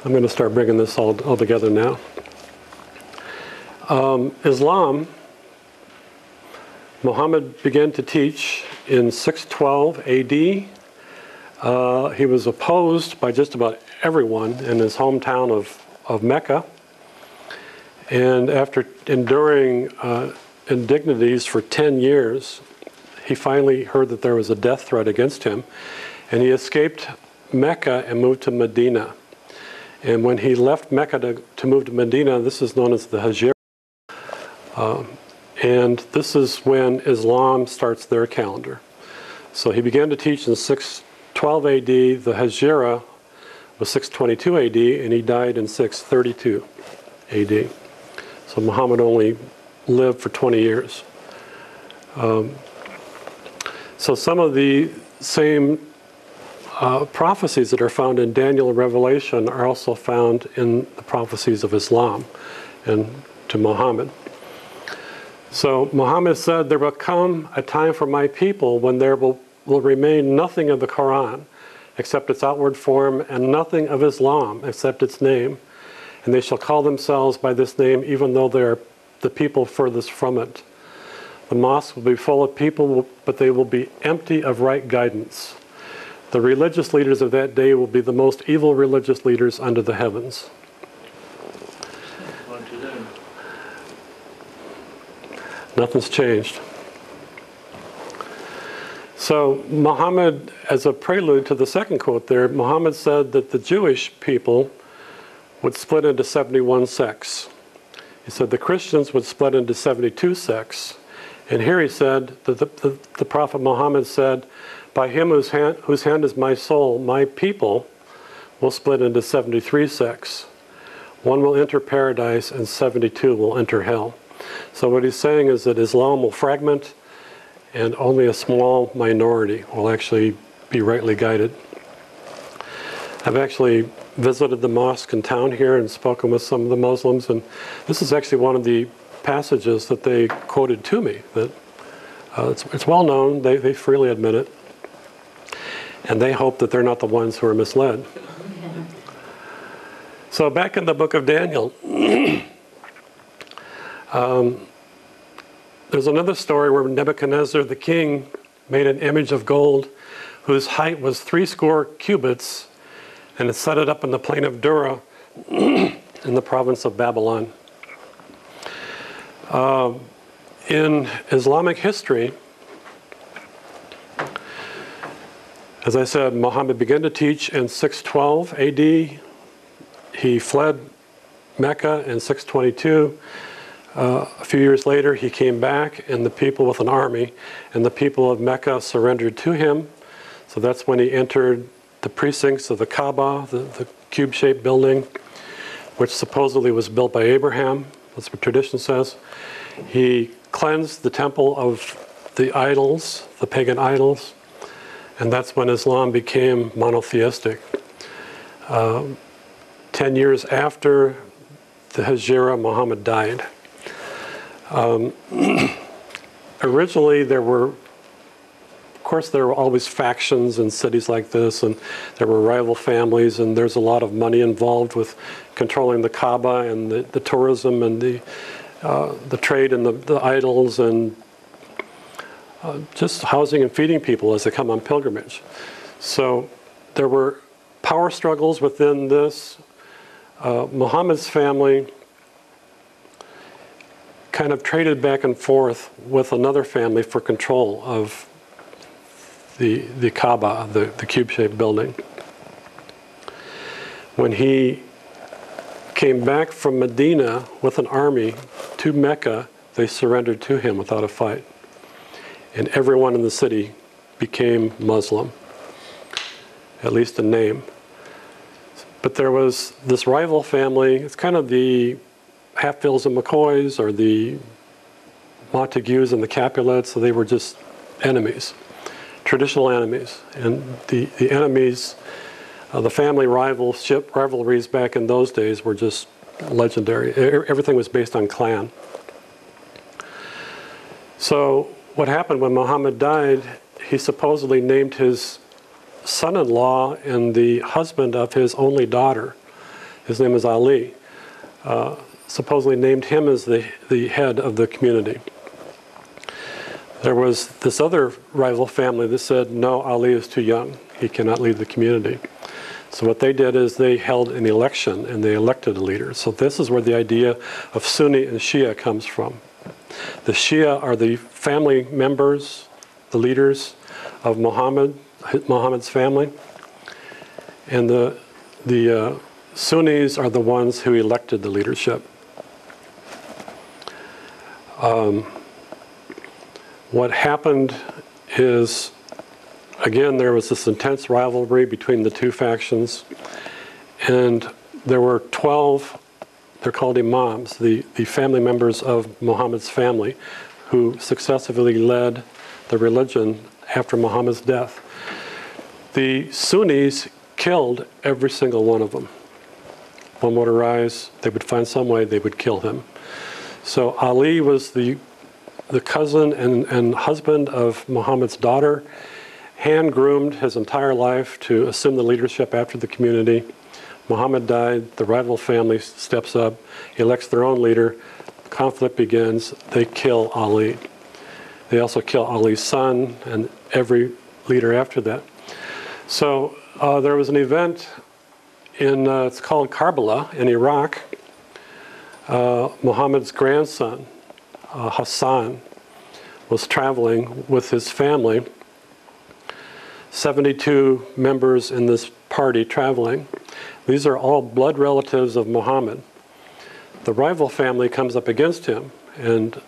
I'm going to start bringing this all together now. Islam, Muhammad began to teach in 612 AD. He was opposed by just about everyone in his hometown of Mecca. And after enduring indignities for 10 years, he finally heard that there was a death threat against him. And he escaped Mecca and moved to Medina. And when he left Mecca to move to Medina, this is known as the Hijra. And this is when Islam starts their calendar. So he began to teach in 612 AD. The Hijra was 622 AD, and he died in 632 AD. So Muhammad only live for 20 years. So some of the same prophecies that are found in Daniel and Revelation are also found in the prophecies of Islam and to Muhammad. So Muhammad said, there will come a time for my people when there will remain nothing of the Quran except its outward form, and nothing of Islam except its name. And they shall call themselves by this name, even though they are the people furthest from it. The mosques will be full of people, but they will be empty of right guidance. The religious leaders of that day will be the most evil religious leaders under the heavens. Nothing's changed. So Muhammad, as a prelude to the second quote there, Muhammad said that the Jewish people would split into 71 sects. He said the Christians would split into 72 sects. And here he said that the Prophet Muhammad said, by him whose hand is my soul, my people will split into 73 sects. One will enter paradise and 72 will enter hell. So what he's saying is that Islam will fragment and only a small minority will actually be rightly guided. I've actually visited the mosque in town here and spoken with some of the Muslims, and this is actually one of the passages that they quoted to me. That it's well known, they freely admit it, and they hope that they're not the ones who are misled. So back in the book of Daniel, there's another story where Nebuchadnezzar the king made an image of gold whose height was 70 cubits, and it set it up in the plain of Dura in the province of Babylon. In Islamic history, as I said, Muhammad began to teach in 612 AD. He fled Mecca in 622. A few years later, he came back, and the people with an army, and the people of Mecca surrendered to him. So that's when he entered the precincts of the Kaaba, the cube-shaped building, which supposedly was built by Abraham. That's what tradition says. He cleansed the temple of the idols, the pagan idols, and that's when Islam became monotheistic. 10 years after the Hijra, Muhammad died. Originally, there were always factions in cities like this, and there were rival families, and there's a lot of money involved with controlling the Kaaba and the tourism and the trade and the idols, and just housing and feeding people as they come on pilgrimage. So there were power struggles within this. Muhammad's family kind of traded back and forth with another family for control of the Kaaba, the cube-shaped building. When he came back from Medina with an army to Mecca, they surrendered to him without a fight. And everyone in the city became Muslim, at least in name. But there was this rival family. It's kind of the Hatfields and McCoys, or the Montagues and the Capulets. So they were just enemies, traditional enemies. And the enemies, the family rivalries back in those days were just legendary. Everything was based on clan. So what happened when Muhammad died, he supposedly named his son-in-law and the husband of his only daughter, his name is Ali, supposedly named him as the head of the community. There was this other rival family that said, no, Ali is too young. He cannot lead the community. So what they did is they held an election and they elected a leader. So this is where the idea of Sunni and Shia comes from. The Shia are the family members, the leaders of Muhammad's family. And the Sunnis are the ones who elected the leadership. What happened is, again, there was this intense rivalry between the two factions, and there were 12 they're called imams, the family members of Muhammad's family, who successively led the religion after Muhammad's death. The Sunnis killed every single one of them. One would arise, they would find some way, they would kill him. So Ali was the cousin and husband of Muhammad's daughter, hand-groomed his entire life to assume the leadership after the community. Muhammad died, the rival family steps up, elects their own leader, conflict begins, they kill Ali. They also kill Ali's son and every leader after that. So there was an event it's called Karbala in Iraq. Muhammad's grandson, Hassan, was traveling with his family, 72 members in this party traveling. These are all blood relatives of Muhammad. The rival family comes up against him, and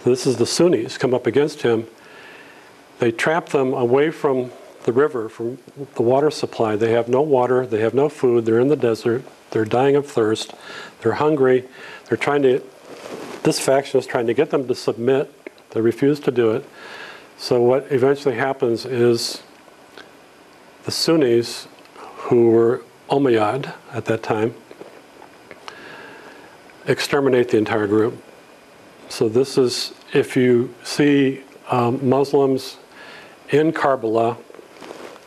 this is the Sunnis come up against him. They trap them away from the river, from the water supply. They have no water, they have no food, they're in the desert, they're dying of thirst, they're hungry, this faction is trying to get them to submit, they refuse to do it. So what eventually happens is the Sunnis, who were Umayyad at that time, exterminate the entire group. So this is, if you see Muslims in Karbala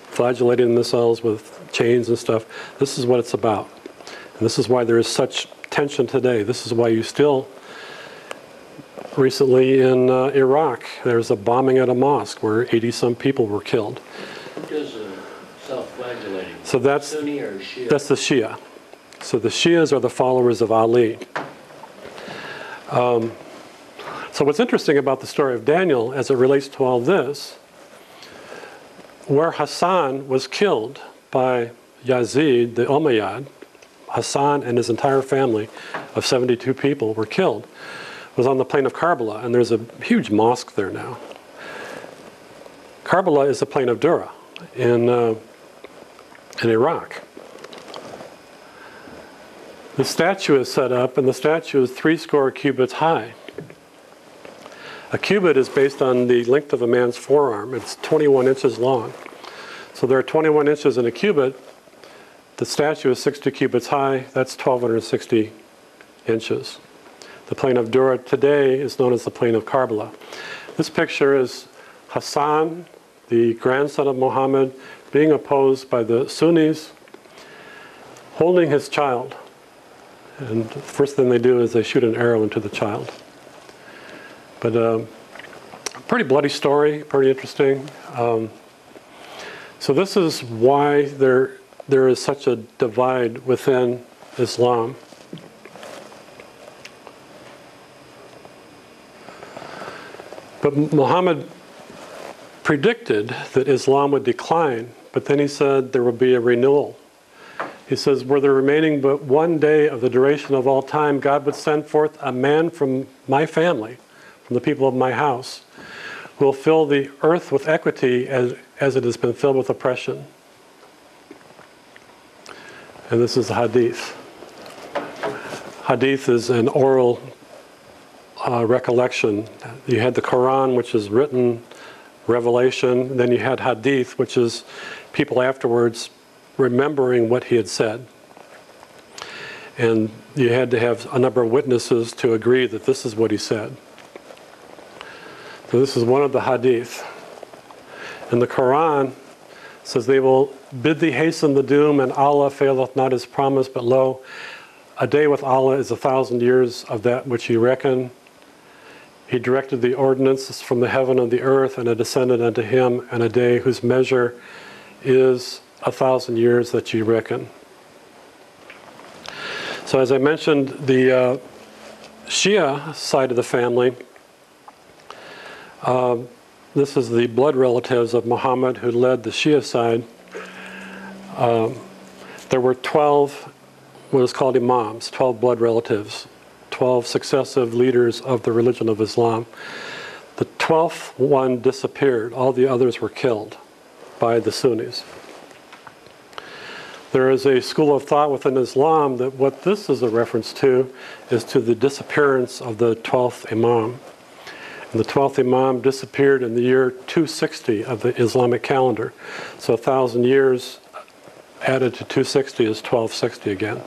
flagellating themselves with chains and stuff, this is what it's about. And this is why there is such tension today. This is why you still, recently in Iraq, there's a bombing at a mosque where 80-some people were killed. Who does self-flagellating? So that's Sunni or Shia? That's the Shia. So the Shias are the followers of Ali. So what's interesting about the story of Daniel as it relates to all this, where Hassan was killed by Yazid, the Umayyad, Hassan and his entire family of 72 people were killed, was on the plain of Karbala, and there's a huge mosque there now. Karbala is the plain of Dura in Iraq. The statue is set up, and the statue is 70 cubits high. A cubit is based on the length of a man's forearm. It's 21 inches long. So there are 21 inches in a cubit. The statue is 60 cubits high. That's 1,260 inches. The plain of Dura today is known as the plain of Karbala. This picture is Hassan, the grandson of Muhammad, being opposed by the Sunnis, holding his child. And the first thing they do is they shoot an arrow into the child. But pretty bloody story, pretty interesting. So this is why there is such a divide within Islam. But Muhammad predicted that Islam would decline, but then he said there would be a renewal. He says, were there remaining but one day of the duration of all time, God would send forth a man from my family, from the people of my house, who will fill the earth with equity as it has been filled with oppression. And this is the Hadith. Hadith is an oral recollection. You had the Quran, which is written revelation. Then you had Hadith, which is people afterwards remembering what he had said. And you had to have a number of witnesses to agree that this is what he said. So this is one of the Hadith. And the Quran says, they will bid thee hasten the doom, and Allah faileth not his promise, but lo, a day with Allah is 1,000 years of that which ye reckon. He directed the ordinances from the heaven and the earth, and it descended unto him, and a day whose measure is 1,000 years that ye reckon. So as I mentioned, the Shia side of the family, this is the blood relatives of Muhammad who led the Shia side. There were 12 what is called imams, 12 blood relatives, 12 successive leaders of the religion of Islam. The 12th one disappeared. All the others were killed by the Sunnis. There is a school of thought within Islam that what this is a reference to is to the disappearance of the 12th Imam. And the 12th Imam disappeared in the year 260 of the Islamic calendar. So 1,000 years added to 260 is 1260 again.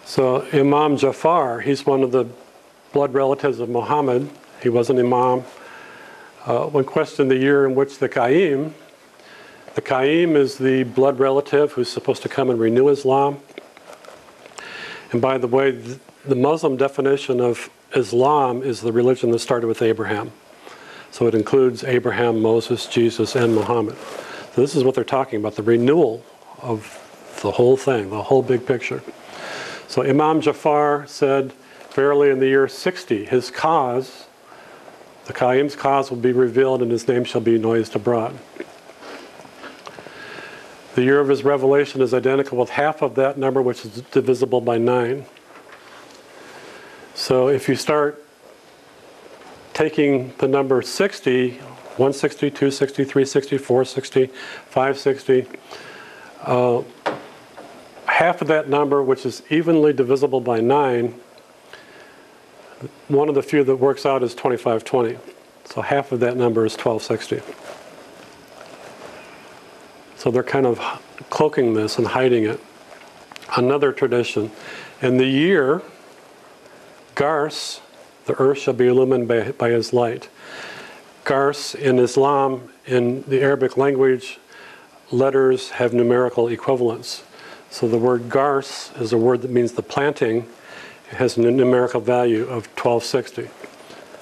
So Imam Jafar, he's one of the blood relatives of Muhammad. He was an Imam. When questioned the year in which the Qaim is the blood relative who's supposed to come and renew Islam. And by the way, the Muslim definition of Islam is the religion that started with Abraham. So it includes Abraham, Moses, Jesus, and Muhammad. So this is what they're talking about, the renewal of the whole thing, the whole big picture. So Imam Jafar said, verily in the year 60, his cause, the Qaim's cause will be revealed and his name shall be noised abroad. The year of his revelation is identical with half of that number, which is divisible by 9. So if you start taking the number 60, 160, 260, 360, 460, 560, half of that number, which is evenly divisible by 9, one of the few that works out is 2520. So half of that number is 1260. So they're kind of cloaking this and hiding it. Another tradition. In the year, Gars, the earth shall be illumined by his light. Gars in Islam, in the Arabic language, letters have numerical equivalents. So the word Gars is a word that means the planting. It has a numerical value of 1260,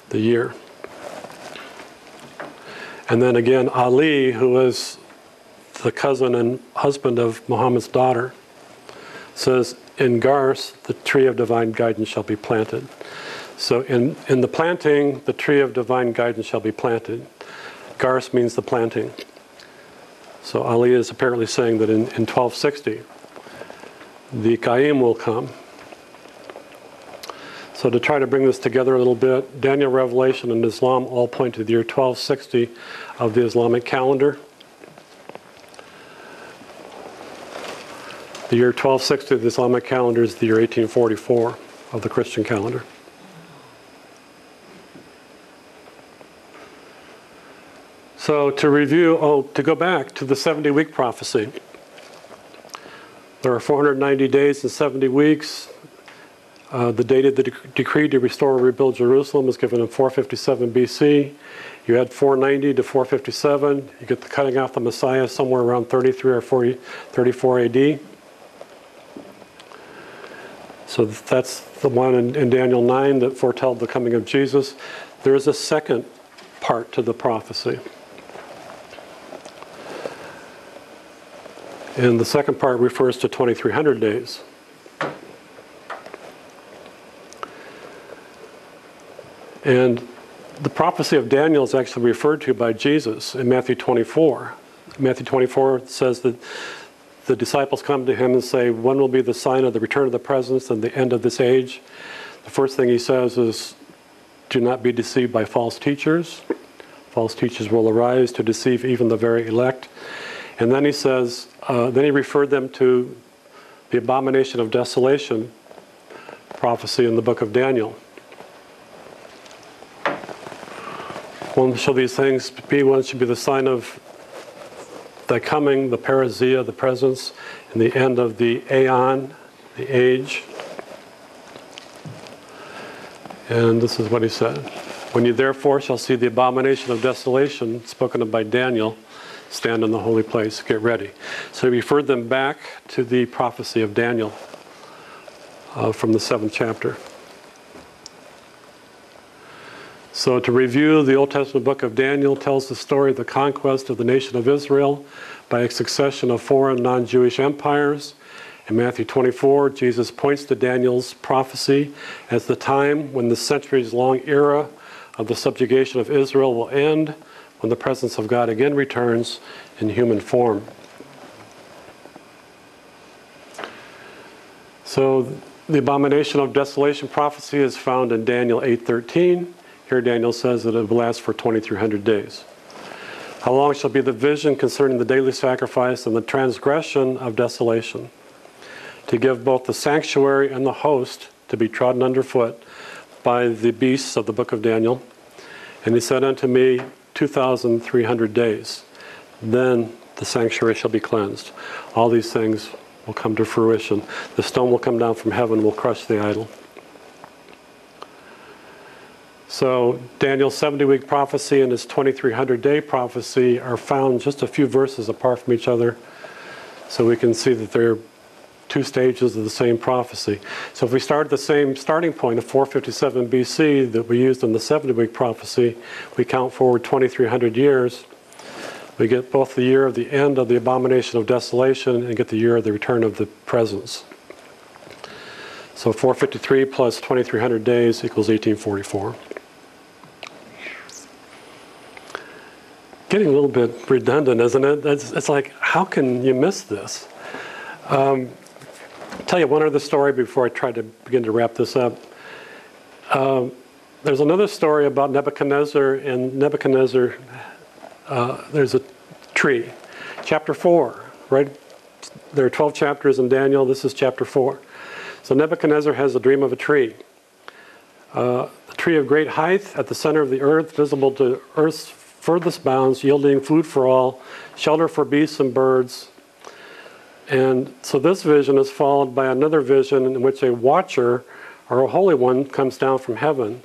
the year. And then again, Ali, who is the cousin and husband of Muhammad's daughter, says, in Gars, the tree of divine guidance shall be planted. So in the planting, the tree of divine guidance shall be planted. Gars means the planting. So Ali is apparently saying that in 1260, the Qaim will come. So to try to bring this together a little bit, Daniel, Revelation, and Islam all point to the year 1260 of the Islamic calendar. The year 1260 of the Islamic calendar is the year 1844 of the Christian calendar. So to review, to go back to the 70-week prophecy. There are 490 days and 70 weeks. The date of the decree to restore and rebuild Jerusalem was given in 457 BC. You add 490 to 457, you get the cutting off the Messiah somewhere around 33 or 34 AD. So that's the one in Daniel 9 that foretold the coming of Jesus. There is a second part to the prophecy. And the second part refers to 2300 days. And the prophecy of Daniel is actually referred to by Jesus in Matthew 24. Matthew 24 says that the disciples come to him and say, when will be the sign of the return of the presence and the end of this age? The first thing he says is, do not be deceived by false teachers. False teachers will arise to deceive even the very elect. And then he says, then he referred them to the abomination of desolation prophecy in the book of Daniel. When shall these things be? When should be the sign of the coming, the parousia, the presence, and the end of the aeon, the age? And this is what he said. When you therefore shall see the abomination of desolation spoken of by Daniel, stand in the holy place, get ready. So he referred them back to the prophecy of Daniel from the 7th chapter. So to review, the Old Testament book of Daniel tells the story of the conquest of the nation of Israel by a succession of foreign non-Jewish empires. In Matthew 24, Jesus points to Daniel's prophecy as the time when the centuries-long era of the subjugation of Israel will end, when the presence of God again returns in human form. So the abomination of desolation prophecy is found in Daniel 8:13. Here Daniel says that it will last for 2300 days. How long shall be the vision concerning the daily sacrifice and the transgression of desolation, to give both the sanctuary and the host to be trodden underfoot by the beasts of the book of Daniel? And he said unto me, 2,300 days. Then the sanctuary shall be cleansed. All these things will come to fruition. The stone will come down from heaven, will crush the idol. So Daniel's 70-week prophecy and his 2,300-day prophecy are found just a few verses apart from each other. So we can see that they're two stages of the same prophecy. So if we start at the same starting point of 457 BC that we used in the 70-week prophecy, we count forward 2,300 years. We get both the year of the end of the abomination of desolation and get the year of the return of the presence. So 453 plus 2,300 days equals 1844. Getting a little bit redundant, isn't it? It's like, how can you miss this? I'll tell you one other story before I try to begin to wrap this up. There's another story about Nebuchadnezzar, and Nebuchadnezzar, there's a tree. Chapter 4, right? There are 12 chapters in Daniel. This is chapter 4. So Nebuchadnezzar has a dream of a tree. A tree of great height at the center of the earth, visible to earth's furthest bounds, yielding food for all, shelter for beasts and birds. And so this vision is followed by another vision in which a watcher, or a holy one, comes down from heaven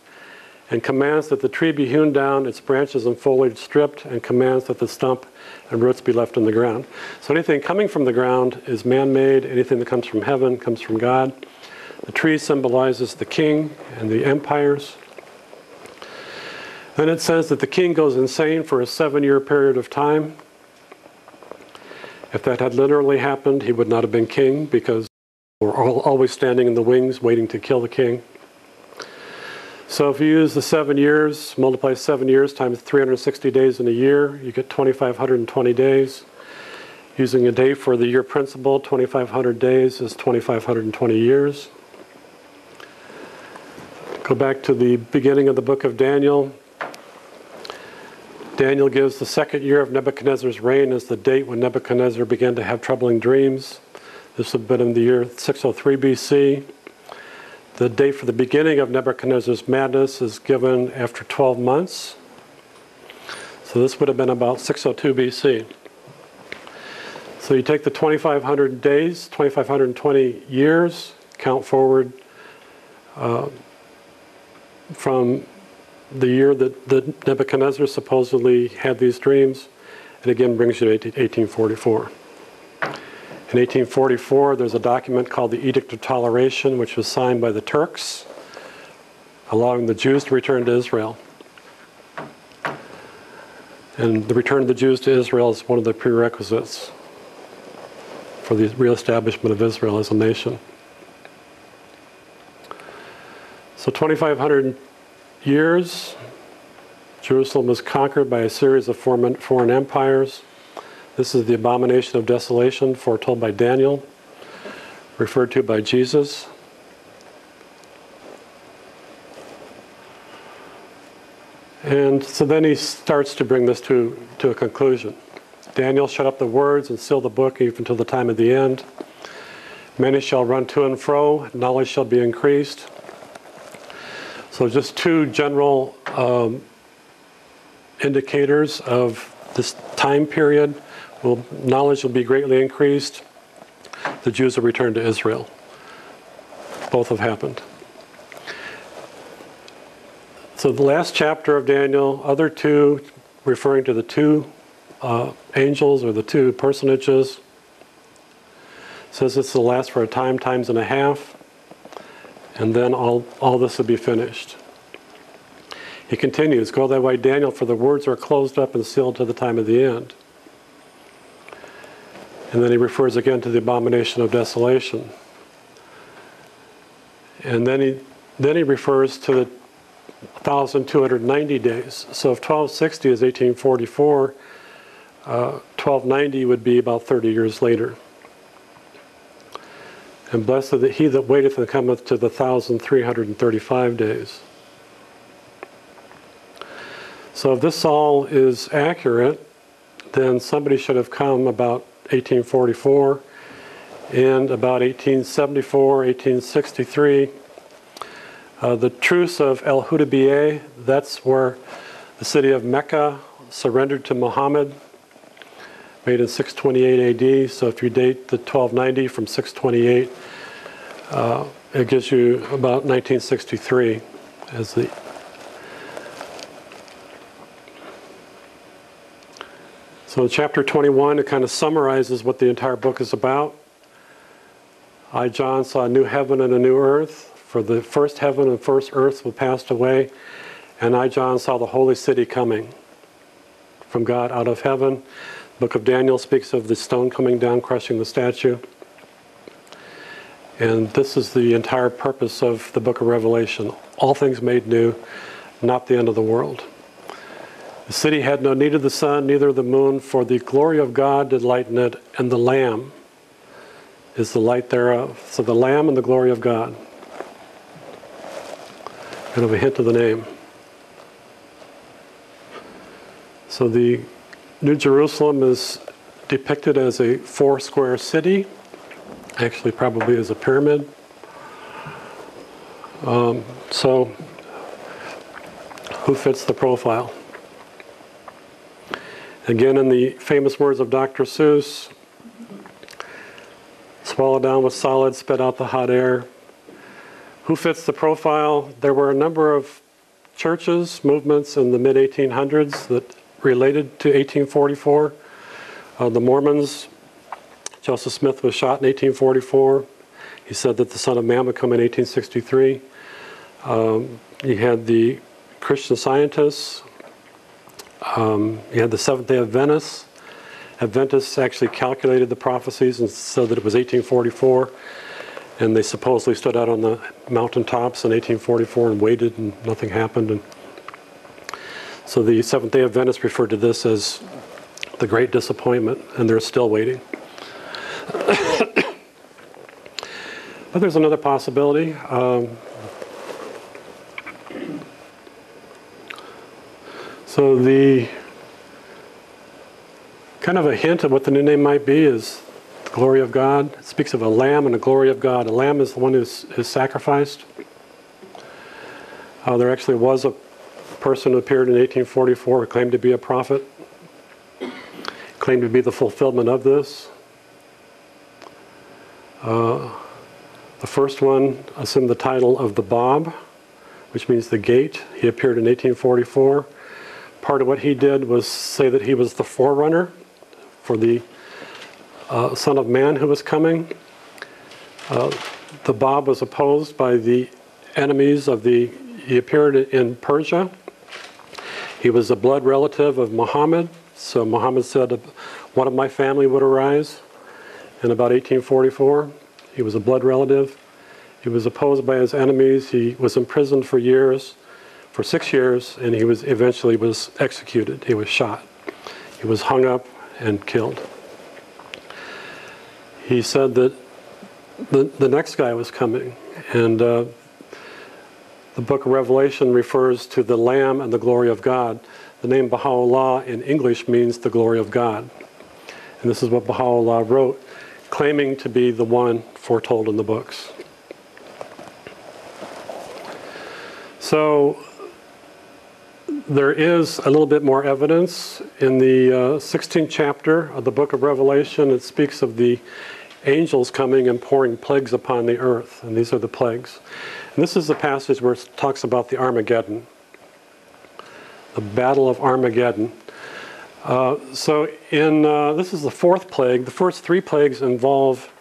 and commands that the tree be hewn down, its branches and foliage stripped, and commands that the stump and roots be left in the ground. So anything coming from the ground is man-made. Anything that comes from heaven comes from God. The tree symbolizes the king and the empires. Then it says that the king goes insane for a 7-year period of time. If that had literally happened, he would not have been king, because we're always standing in the wings waiting to kill the king. So if you use the 7 years, multiply 7 years times 360 days in a year, you get 2,520 days. Using a day for the year principle, 2,500 days is 2,520 years. Go back to the beginning of the book of Daniel. Daniel gives the second year of Nebuchadnezzar's reign as the date when Nebuchadnezzar began to have troubling dreams. This would have been in the year 603 BC. The date for the beginning of Nebuchadnezzar's madness is given after 12 months. So this would have been about 602 BC. So you take the 2,500 days, 2,520 years, count forward from the year that Nebuchadnezzar supposedly had these dreams, and again brings you to 1844. In 1844, there's a document called the Edict of Toleration, which was signed by the Turks, allowing the Jews to return to Israel. And the return of the Jews to Israel is one of the prerequisites for the reestablishment of Israel as a nation. So 2,500 years, Jerusalem was conquered by a series of foreign empires. This is the abomination of desolation foretold by Daniel, referred to by Jesus. And so then he starts to bring this to a conclusion. Daniel shut up the words and sealed the book even until the time of the end. Many shall run to and fro, knowledge shall be increased. So just two general indicators of this time period. Knowledge will be greatly increased. The Jews will return to Israel. Both have happened. So the last chapter of Daniel, other two, referring to the two angels or the two personages, says this will last for a time, times and a half, and then all this will be finished. He continues, go thy way, Daniel, for the words are closed up and sealed to the time of the end. And then he refers again to the abomination of desolation. And then he refers to the 1,290 days. So if 1260 is 1844, 1290 would be about 30 years later. And blessed is he that waiteth and cometh to the 1,335 days. So if this all is accurate, then somebody should have come about 1844, and about 1874, 1863. The Truce of El Hudaybiyah, that's where the city of Mecca surrendered to Muhammad, made in 628 AD. So if you date the 1290 from 628, it gives you about 1963 as the. So in chapter 21, it kind of summarizes what the entire book is about. I, John, saw a new heaven and a new earth, for the first heaven and first earth will pass away, and I, John, saw the holy city coming from God out of heaven. The book of Daniel speaks of the stone coming down, crushing the statue. And this is the entire purpose of the book of Revelation. All things made new, not the end of the world. The city had no need of the sun, neither of the moon, for the glory of God did lighten it, and the Lamb is the light thereof. So the Lamb and the glory of God. Kind of a hint of the name. So the New Jerusalem is depicted as a 4-square city, actually probably as a pyramid. So who fits the profile? Again, in the famous words of Dr. Seuss, swallowed down with solid, spit out the hot air. Who fits the profile? There were a number of churches, movements in the mid-1800s that related to 1844. The Mormons, Joseph Smith was shot in 1844. He said that the Son of Man would come in 1863. You had the Christian Scientists. You had the Seventh-day Adventists. Adventists actually calculated the prophecies and said that it was 1844. And they supposedly stood out on the mountaintops in 1844 and waited, and nothing happened. And so the Seventh-day Adventists referred to this as the Great Disappointment, and they're still waiting. But there's another possibility. So the kind of a hint of what the new name might be is the glory of God. It speaks of a lamb and the glory of God. A lamb is the one who is sacrificed. There actually was a person who appeared in 1844 who claimed to be a prophet, claimed to be the fulfillment of this. The first one assumed the title of the Bab, which means the gate. He appeared in 1844. Part of what he did was say that he was the forerunner for the Son of Man who was coming. The Bab was opposed by the enemies of the. He appeared in Persia. He was a blood relative of Muhammad. So Muhammad said, one of my family would arise in about 1844. He was a blood relative. He was opposed by his enemies. He was imprisoned for years, for 6 years, and he was eventually was executed. He was shot. He was hung up and killed. He said that the next guy was coming, and the book of Revelation refers to the Lamb and the glory of God. The name Baha'u'llah in English means the glory of God. And this is what Baha'u'llah wrote, claiming to be the one foretold in the books. So there is a little bit more evidence. In the 16th chapter of the book of Revelation, it speaks of the angels coming and pouring plagues upon the earth. And these are the plagues. And this is the passage where it talks about the Armageddon, the Battle of Armageddon. So this is the fourth plague. The first three plagues involve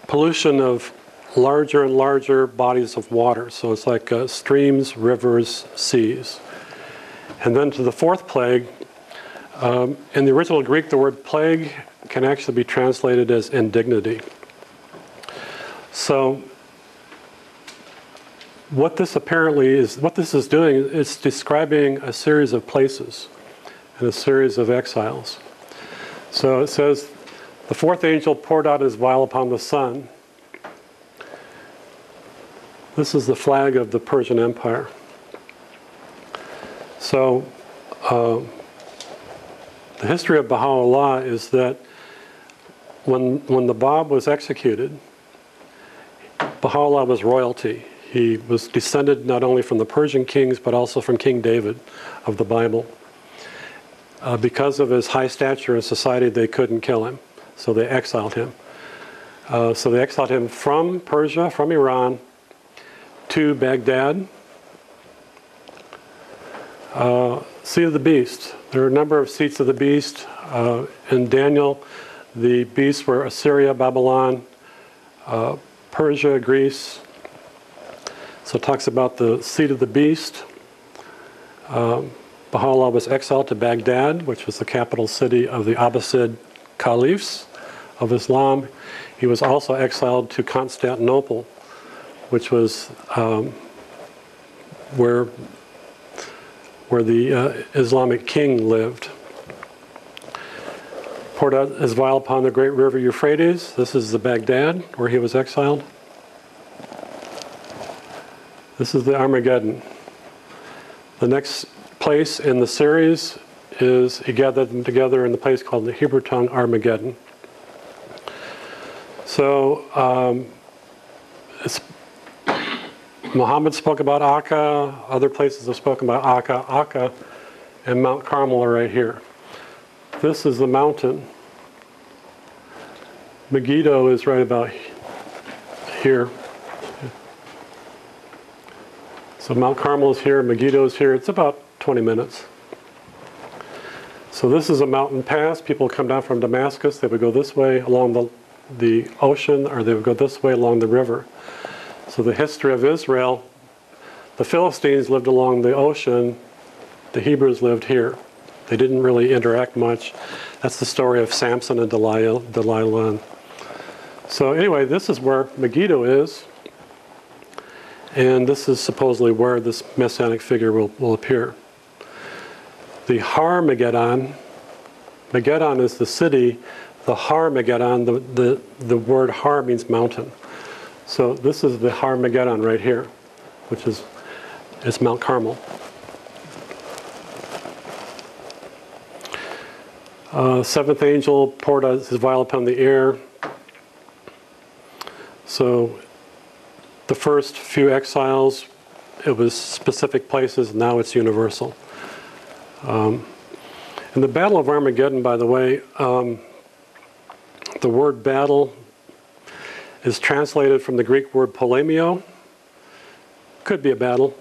pollution of larger and larger bodies of water. So it's like streams, rivers, seas. And then to the fourth plague, in the original Greek, the word plague can actually be translated as indignity. So what this is doing, it's describing a series of places and a series of exiles. So it says, the fourth angel poured out his vial upon the sun. This is the flag of the Persian Empire. So The history of Baha'u'llah is that when the Bab was executed, Baha'u'llah was royalty. He was descended not only from the Persian kings, but also from King David of the Bible. Because of his high stature in society, they couldn't kill him, so they exiled him. So they exiled him from Persia, from Iran, to Baghdad. Seat of the Beast. There are a number of seats of the beast. In Daniel, the beasts were Assyria, Babylon, Persia, Greece. So it talks about the seat of the beast. Baha'u'llah was exiled to Baghdad, which was the capital city of the Abbasid caliphs of Islam. He was also exiled to Constantinople, which was where the Islamic king lived. Poured out his vial upon the great river Euphrates. This is the Baghdad, where he was exiled. This is the Armageddon. The next place in the series is he gathered them together in the place called the Hebrew tongue Armageddon. So Muhammad spoke about Akka, other places have spoken about Akka. Akka and Mount Carmel are right here. This is the mountain. Megiddo is right about here. So Mount Carmel is here, Megiddo is here. It's about 20 minutes. So this is a mountain pass. People come down from Damascus. They would go this way along the ocean, or they would go this way along the river. So the history of Israel, the Philistines lived along the ocean. The Hebrews lived here. They didn't really interact much. That's the story of Samson and Delilah. So anyway, this is where Megiddo is. And this is supposedly where this Messianic figure will appear. The Har Megiddon, Megiddon is the city. The Har Megiddon, the word Har means mountain. So this is the Har Megiddon right here, which is Mount Carmel. Seventh angel poured out his vial upon the air. So the first few exiles, it was specific places. Now it's universal. In the Battle of Armageddon, by the way, the word battle is translated from the Greek word polemio. Could be a battle.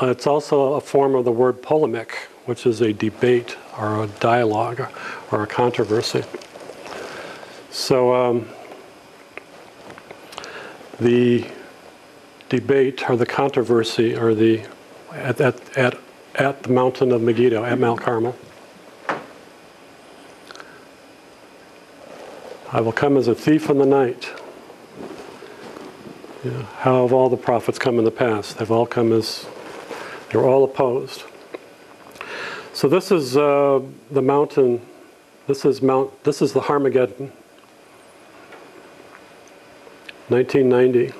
It's also a form of the word polemic, which is a debate or a dialogue or a controversy. So the debate or the controversy or at the mountain of Megiddo, at Mount Carmel. I will come as a thief in the night. Yeah. How have all the prophets come in the past? They've all come as, they were all opposed. So this is the mountain, this is the Armageddon, 1990.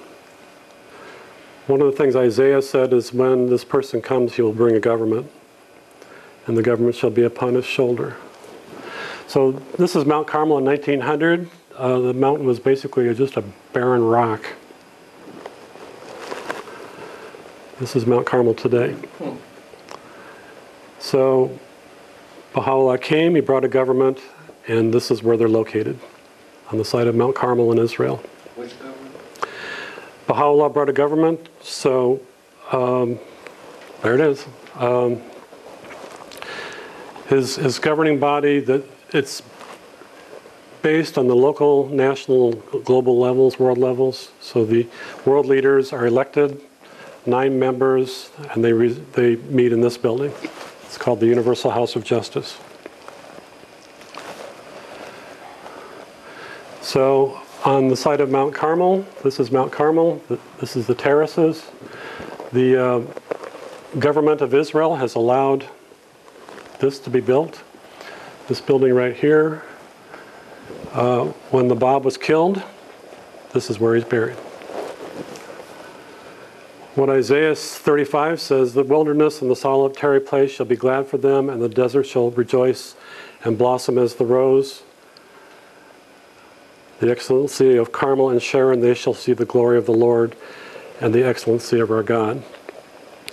One of the things Isaiah said is when this person comes, he will bring a government, and the government shall be upon his shoulder. So this is Mount Carmel in 1900. The mountain was basically just a barren rock. This is Mount Carmel today. So Baha'u'llah came, he brought a government, and this is where they're located, on the side of Mount Carmel in Israel. Which government? Baha'u'llah brought a government, so there it is. His governing body, it's based on the local, national, global levels, world levels. So the world leaders are elected, 9 members, and they meet in this building. It's called the Universal House of Justice. So on the side of Mount Carmel, this is Mount Carmel, this is the terraces. The government of Israel has allowed this to be built. This building right here. When the Bab was killed, this is where he's buried. What Isaiah 35 says, the wilderness and the solitary place shall be glad for them, and the desert shall rejoice and blossom as the rose. The excellency of Carmel and Sharon, they shall see the glory of the Lord and the excellency of our God.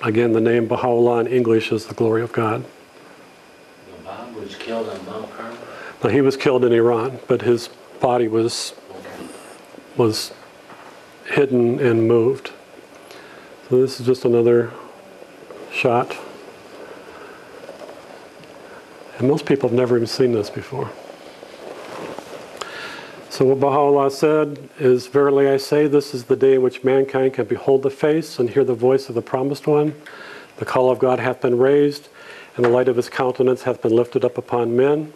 Again, the name Baha'u'llah in English is the glory of God. The Bab was killed on Mount Carmel? Now, he was killed in Iran, but his body was hidden and moved. So this is just another shot. And most people have never even seen this before. So what Baha'u'llah said is, verily I say, this is the day in which mankind can behold the face and hear the voice of the Promised One. The call of God hath been raised, and the light of his countenance hath been lifted up upon men.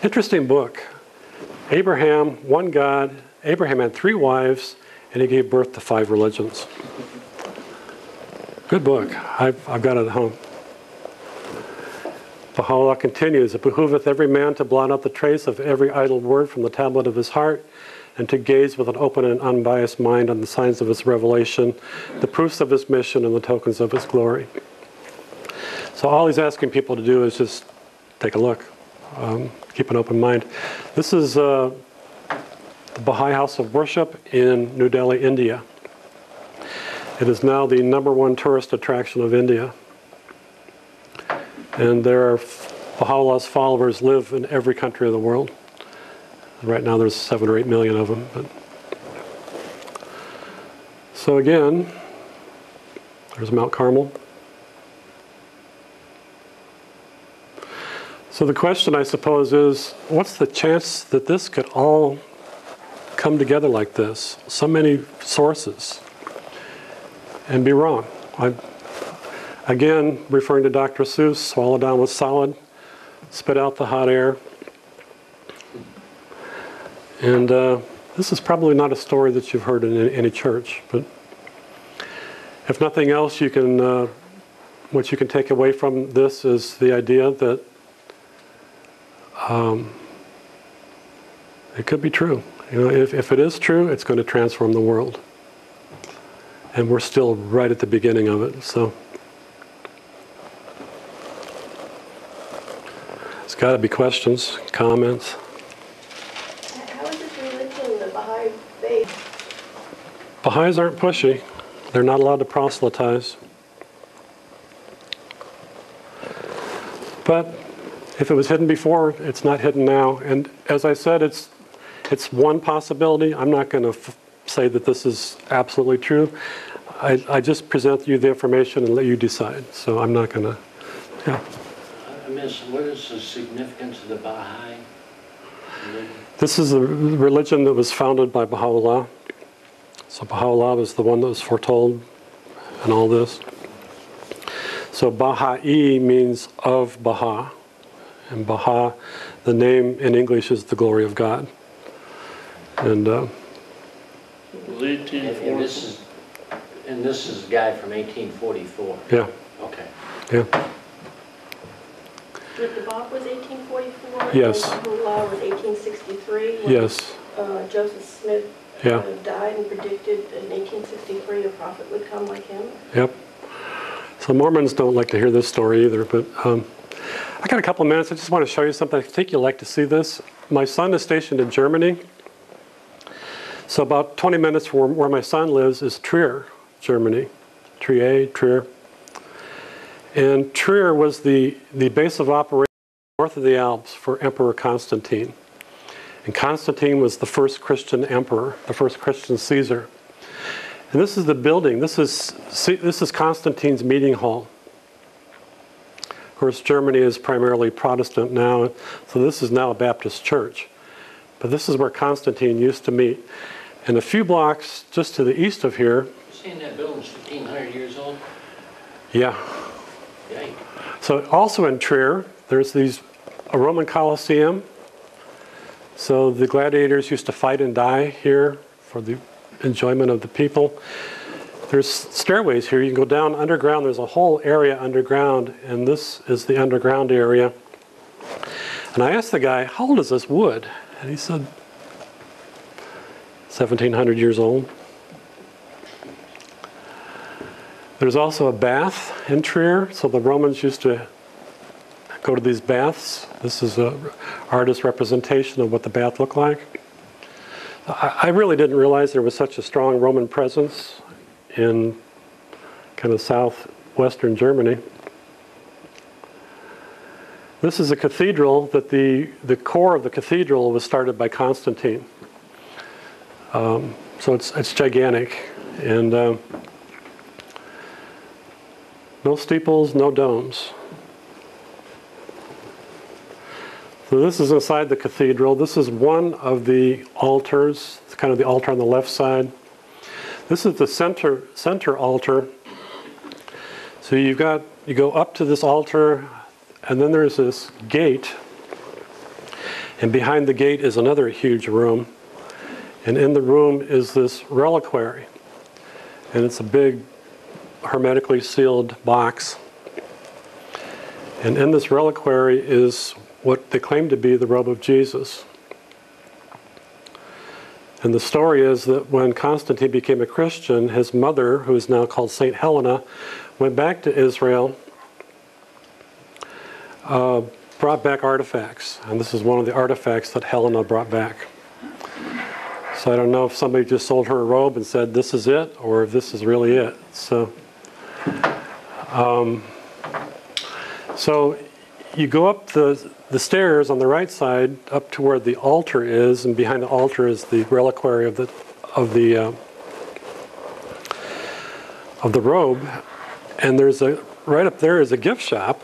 Interesting book. Abraham, one God. Abraham had 3 wives, and he gave birth to 5 religions. Good book. I've got it at home. Baha'u'llah continues, it behooveth every man to blot out the trace of every idle word from the tablet of his heart, and to gaze with an open and unbiased mind on the signs of his revelation, the proofs of his mission, and the tokens of his glory. So all he's asking people to do is just take a look. Keep an open mind. This is the Baha'i House of Worship in New Delhi, India. It is now the #1 tourist attraction of India. And there are Baha'u'llah's followers live in every country of the world. Right now there's 7 or 8 million of them. But. So again, there's Mount Carmel. So the question, I suppose, is what's the chance that this could all come together like this? So many sources. And be wrong. Again, referring to Dr. Seuss, swallow down with solid, spit out the hot air. And this is probably not a story that you've heard in any church, but if nothing else, you can, what you can take away from this is the idea that it could be true. You know, if it is true, it's going to transform the world. And we're still right at the beginning of it, so. There's got to be questions, comments. How is this religion, the Baha'i faith? Baha'is aren't pushy. They're not allowed to proselytize. But if it was hidden before, it's not hidden now. And as I said, it's one possibility. I'm not going to say that this is absolutely true. I just present you the information and let you decide. So I'm not going to, yeah. I miss, what is the significance of the Baha'i religion? This is a religion that was founded by Baha'u'llah. So Baha'u'llah was the one that was foretold and all this. So Baha'i means of Baha. And Baha, the name in English is the glory of God. And It was 1840. And this is a guy from 1844? yeah, Okay. yeah. The Bab was 1844? Yes. And Baha'u'llah was 1863? When, Yes. Joseph Smith Yeah. died and predicted in 1863 a prophet would come like him? Yep. So Mormons don't like to hear this story either, but I got a couple of minutes. I just want to show you something. I think you'll like to see this. My son is stationed in Germany. So about 20 minutes from where my son lives is Trier, Germany. Trier. And Trier was the base of operation north of the Alps for Emperor Constantine. And Constantine was the first Christian emperor, the first Christian Caesar. And this is the building. This is Constantine's meeting hall. Of course, Germany is primarily Protestant now, so this is now a Baptist church. But this is where Constantine used to meet. And a few blocks just to the east of here. You're saying that building's 1,500 years old? Yeah. Yikes. So also in Trier, there's a Roman Colosseum. So the gladiators used to fight and die here for the enjoyment of the people. There's stairways here. You can go down underground. There's a whole area underground, and this is the underground area. And I asked the guy, how old is this wood? And he said, 1,700 years old. There's also a bath in Trier. So the Romans used to go to these baths. This is an artist's representation of what the bath looked like. I really didn't realize there was such a strong Roman presence in kind of southwestern Germany. This is a cathedral that the core of the cathedral was started by Constantine. So it's gigantic, and no steeples, no domes. So this is inside the cathedral. This is one of the altars. It's kind of the altar on the left side. This is the center altar. So you go up to this altar, and then there's this gate, and behind the gate is another huge room, and in the room is this reliquary, and it's a big hermetically sealed box, and in this reliquary is what they claim to be the robe of Jesus. And the story is that when Constantine became a Christian, his mother, who is now called Saint Helena, went back to Israel, brought back artifacts, and this is one of the artifacts that Helena brought back. So I don't know if somebody just sold her a robe and said this is it, or if this is really it. So you go up the stairs on the right side up to where the altar is, and behind the altar is the reliquary of the robe, and right up there is a gift shop.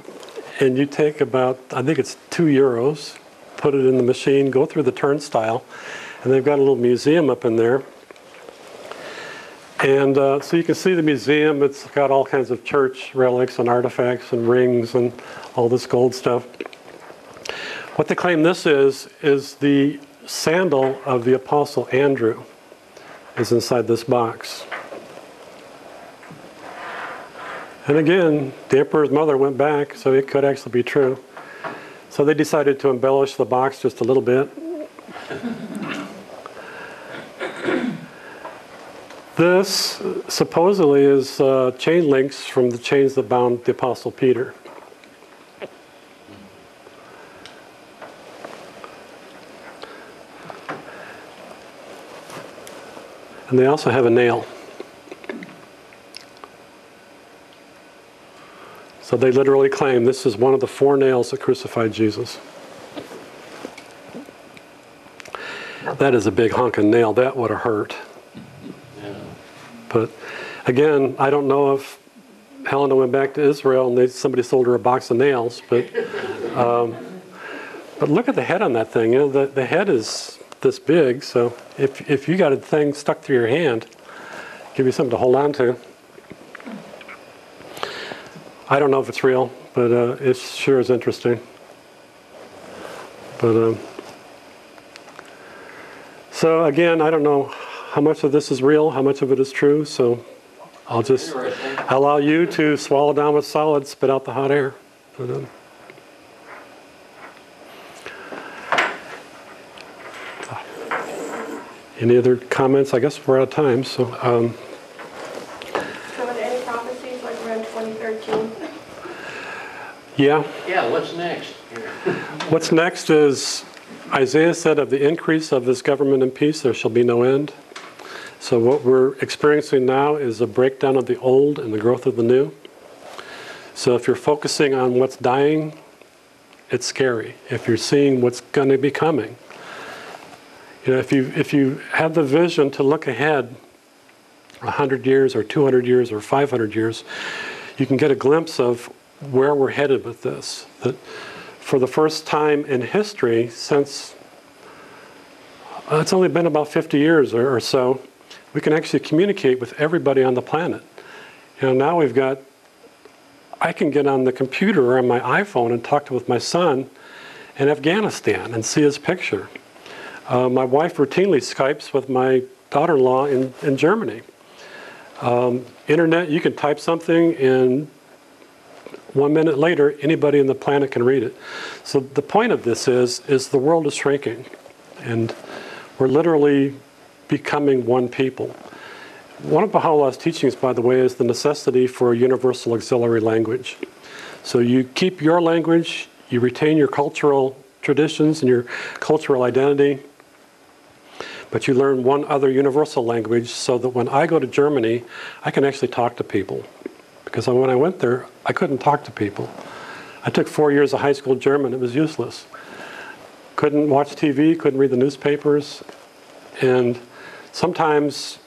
And you take about, I think it's €2, put it in the machine, go through the turnstile, and they've got a little museum up in there. And so you can see the museum. It's got all kinds of church relics and artifacts and rings and all this gold stuff. What they claim this is the sandal of the Apostle Andrew is inside this box. And again, the emperor's mother went back, so it could actually be true. So they decided to embellish the box just a little bit. This supposedly is chain links from the chains that bound the Apostle Peter. And they also have a nail. So they literally claim this is one of the 4 nails that crucified Jesus. That is a big honking nail. That would have hurt. But again, I don't know if Helena went back to Israel and somebody sold her a box of nails. But look at the head on that thing. You know, the head is this big. So if you got a thing stuck through your hand, give you something to hold on to. I don't know if it's real, but it sure is interesting. But so again, I don't know how much of this is real, how much of it is true. So I'll just allow you to swallow down with solid, spit out the hot air. But, any other comments? I guess we're out of time. So. Any prophecies like around 2013? Yeah. Yeah, what's next? What's next is Isaiah said, of the increase of this government and peace there shall be no end. So what we're experiencing now is a breakdown of the old and the growth of the new. So if you're focusing on what's dying, it's scary. If you're seeing what's going to be coming, you know, if you have the vision to look ahead 100 years or 200 years or 500 years, you can get a glimpse of where we're headed with this. That for the first time in history since, it's only been about 50 years or so, we can actually communicate with everybody on the planet. You know, now I can get on the computer or on my iPhone and talk with my son in Afghanistan and see his picture. My wife routinely Skypes with my daughter-in-law in Germany. Internet, you can type something and 1 minute later, anybody on the planet can read it. So the point of this is the world is shrinking, and we're literally becoming one people. One of Baha'u'llah's teachings, by the way, is the necessity for a universal auxiliary language. So you keep your language, you retain your cultural traditions and your cultural identity, but you learn one other universal language so that when I go to Germany, I can actually talk to people. Because when I went there, I couldn't talk to people. I took 4 years of high school German. It was useless. Couldn't watch TV, couldn't read the newspapers. And sometimes,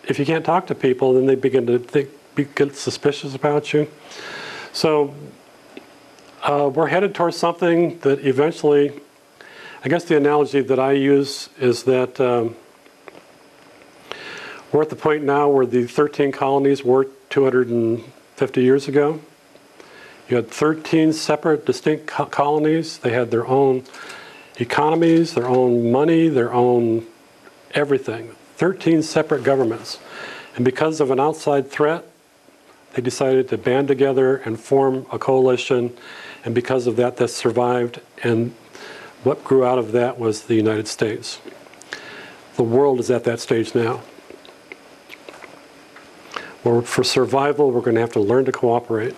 if you can't talk to people, then they begin to get suspicious about you. So we're headed towards something that eventually, I guess the analogy that I use is that we're at the point now where the 13 colonies were 250 years ago. You had 13 separate, distinct colonies. They had their own economies, their own money, their own everything. 13 separate governments. And because of an outside threat, they decided to band together and form a coalition. And because of that, that survived. And what grew out of that was the United States. The world is at that stage now. Where for survival, we're going to have to learn to cooperate.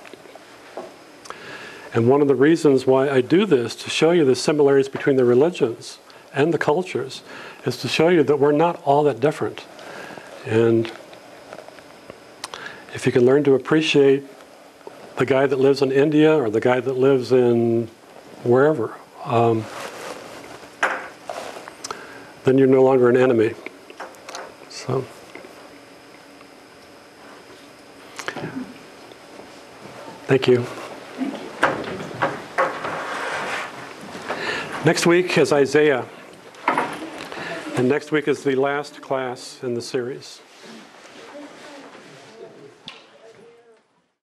And one of the reasons why I do this, to show you the similarities between the religions and the cultures, is to show you that we're not all that different. And if you can learn to appreciate the guy that lives in India or the guy that lives in wherever, then you're no longer an enemy. So. Thank you. Next week is Isaiah, and next week is the last class in the series.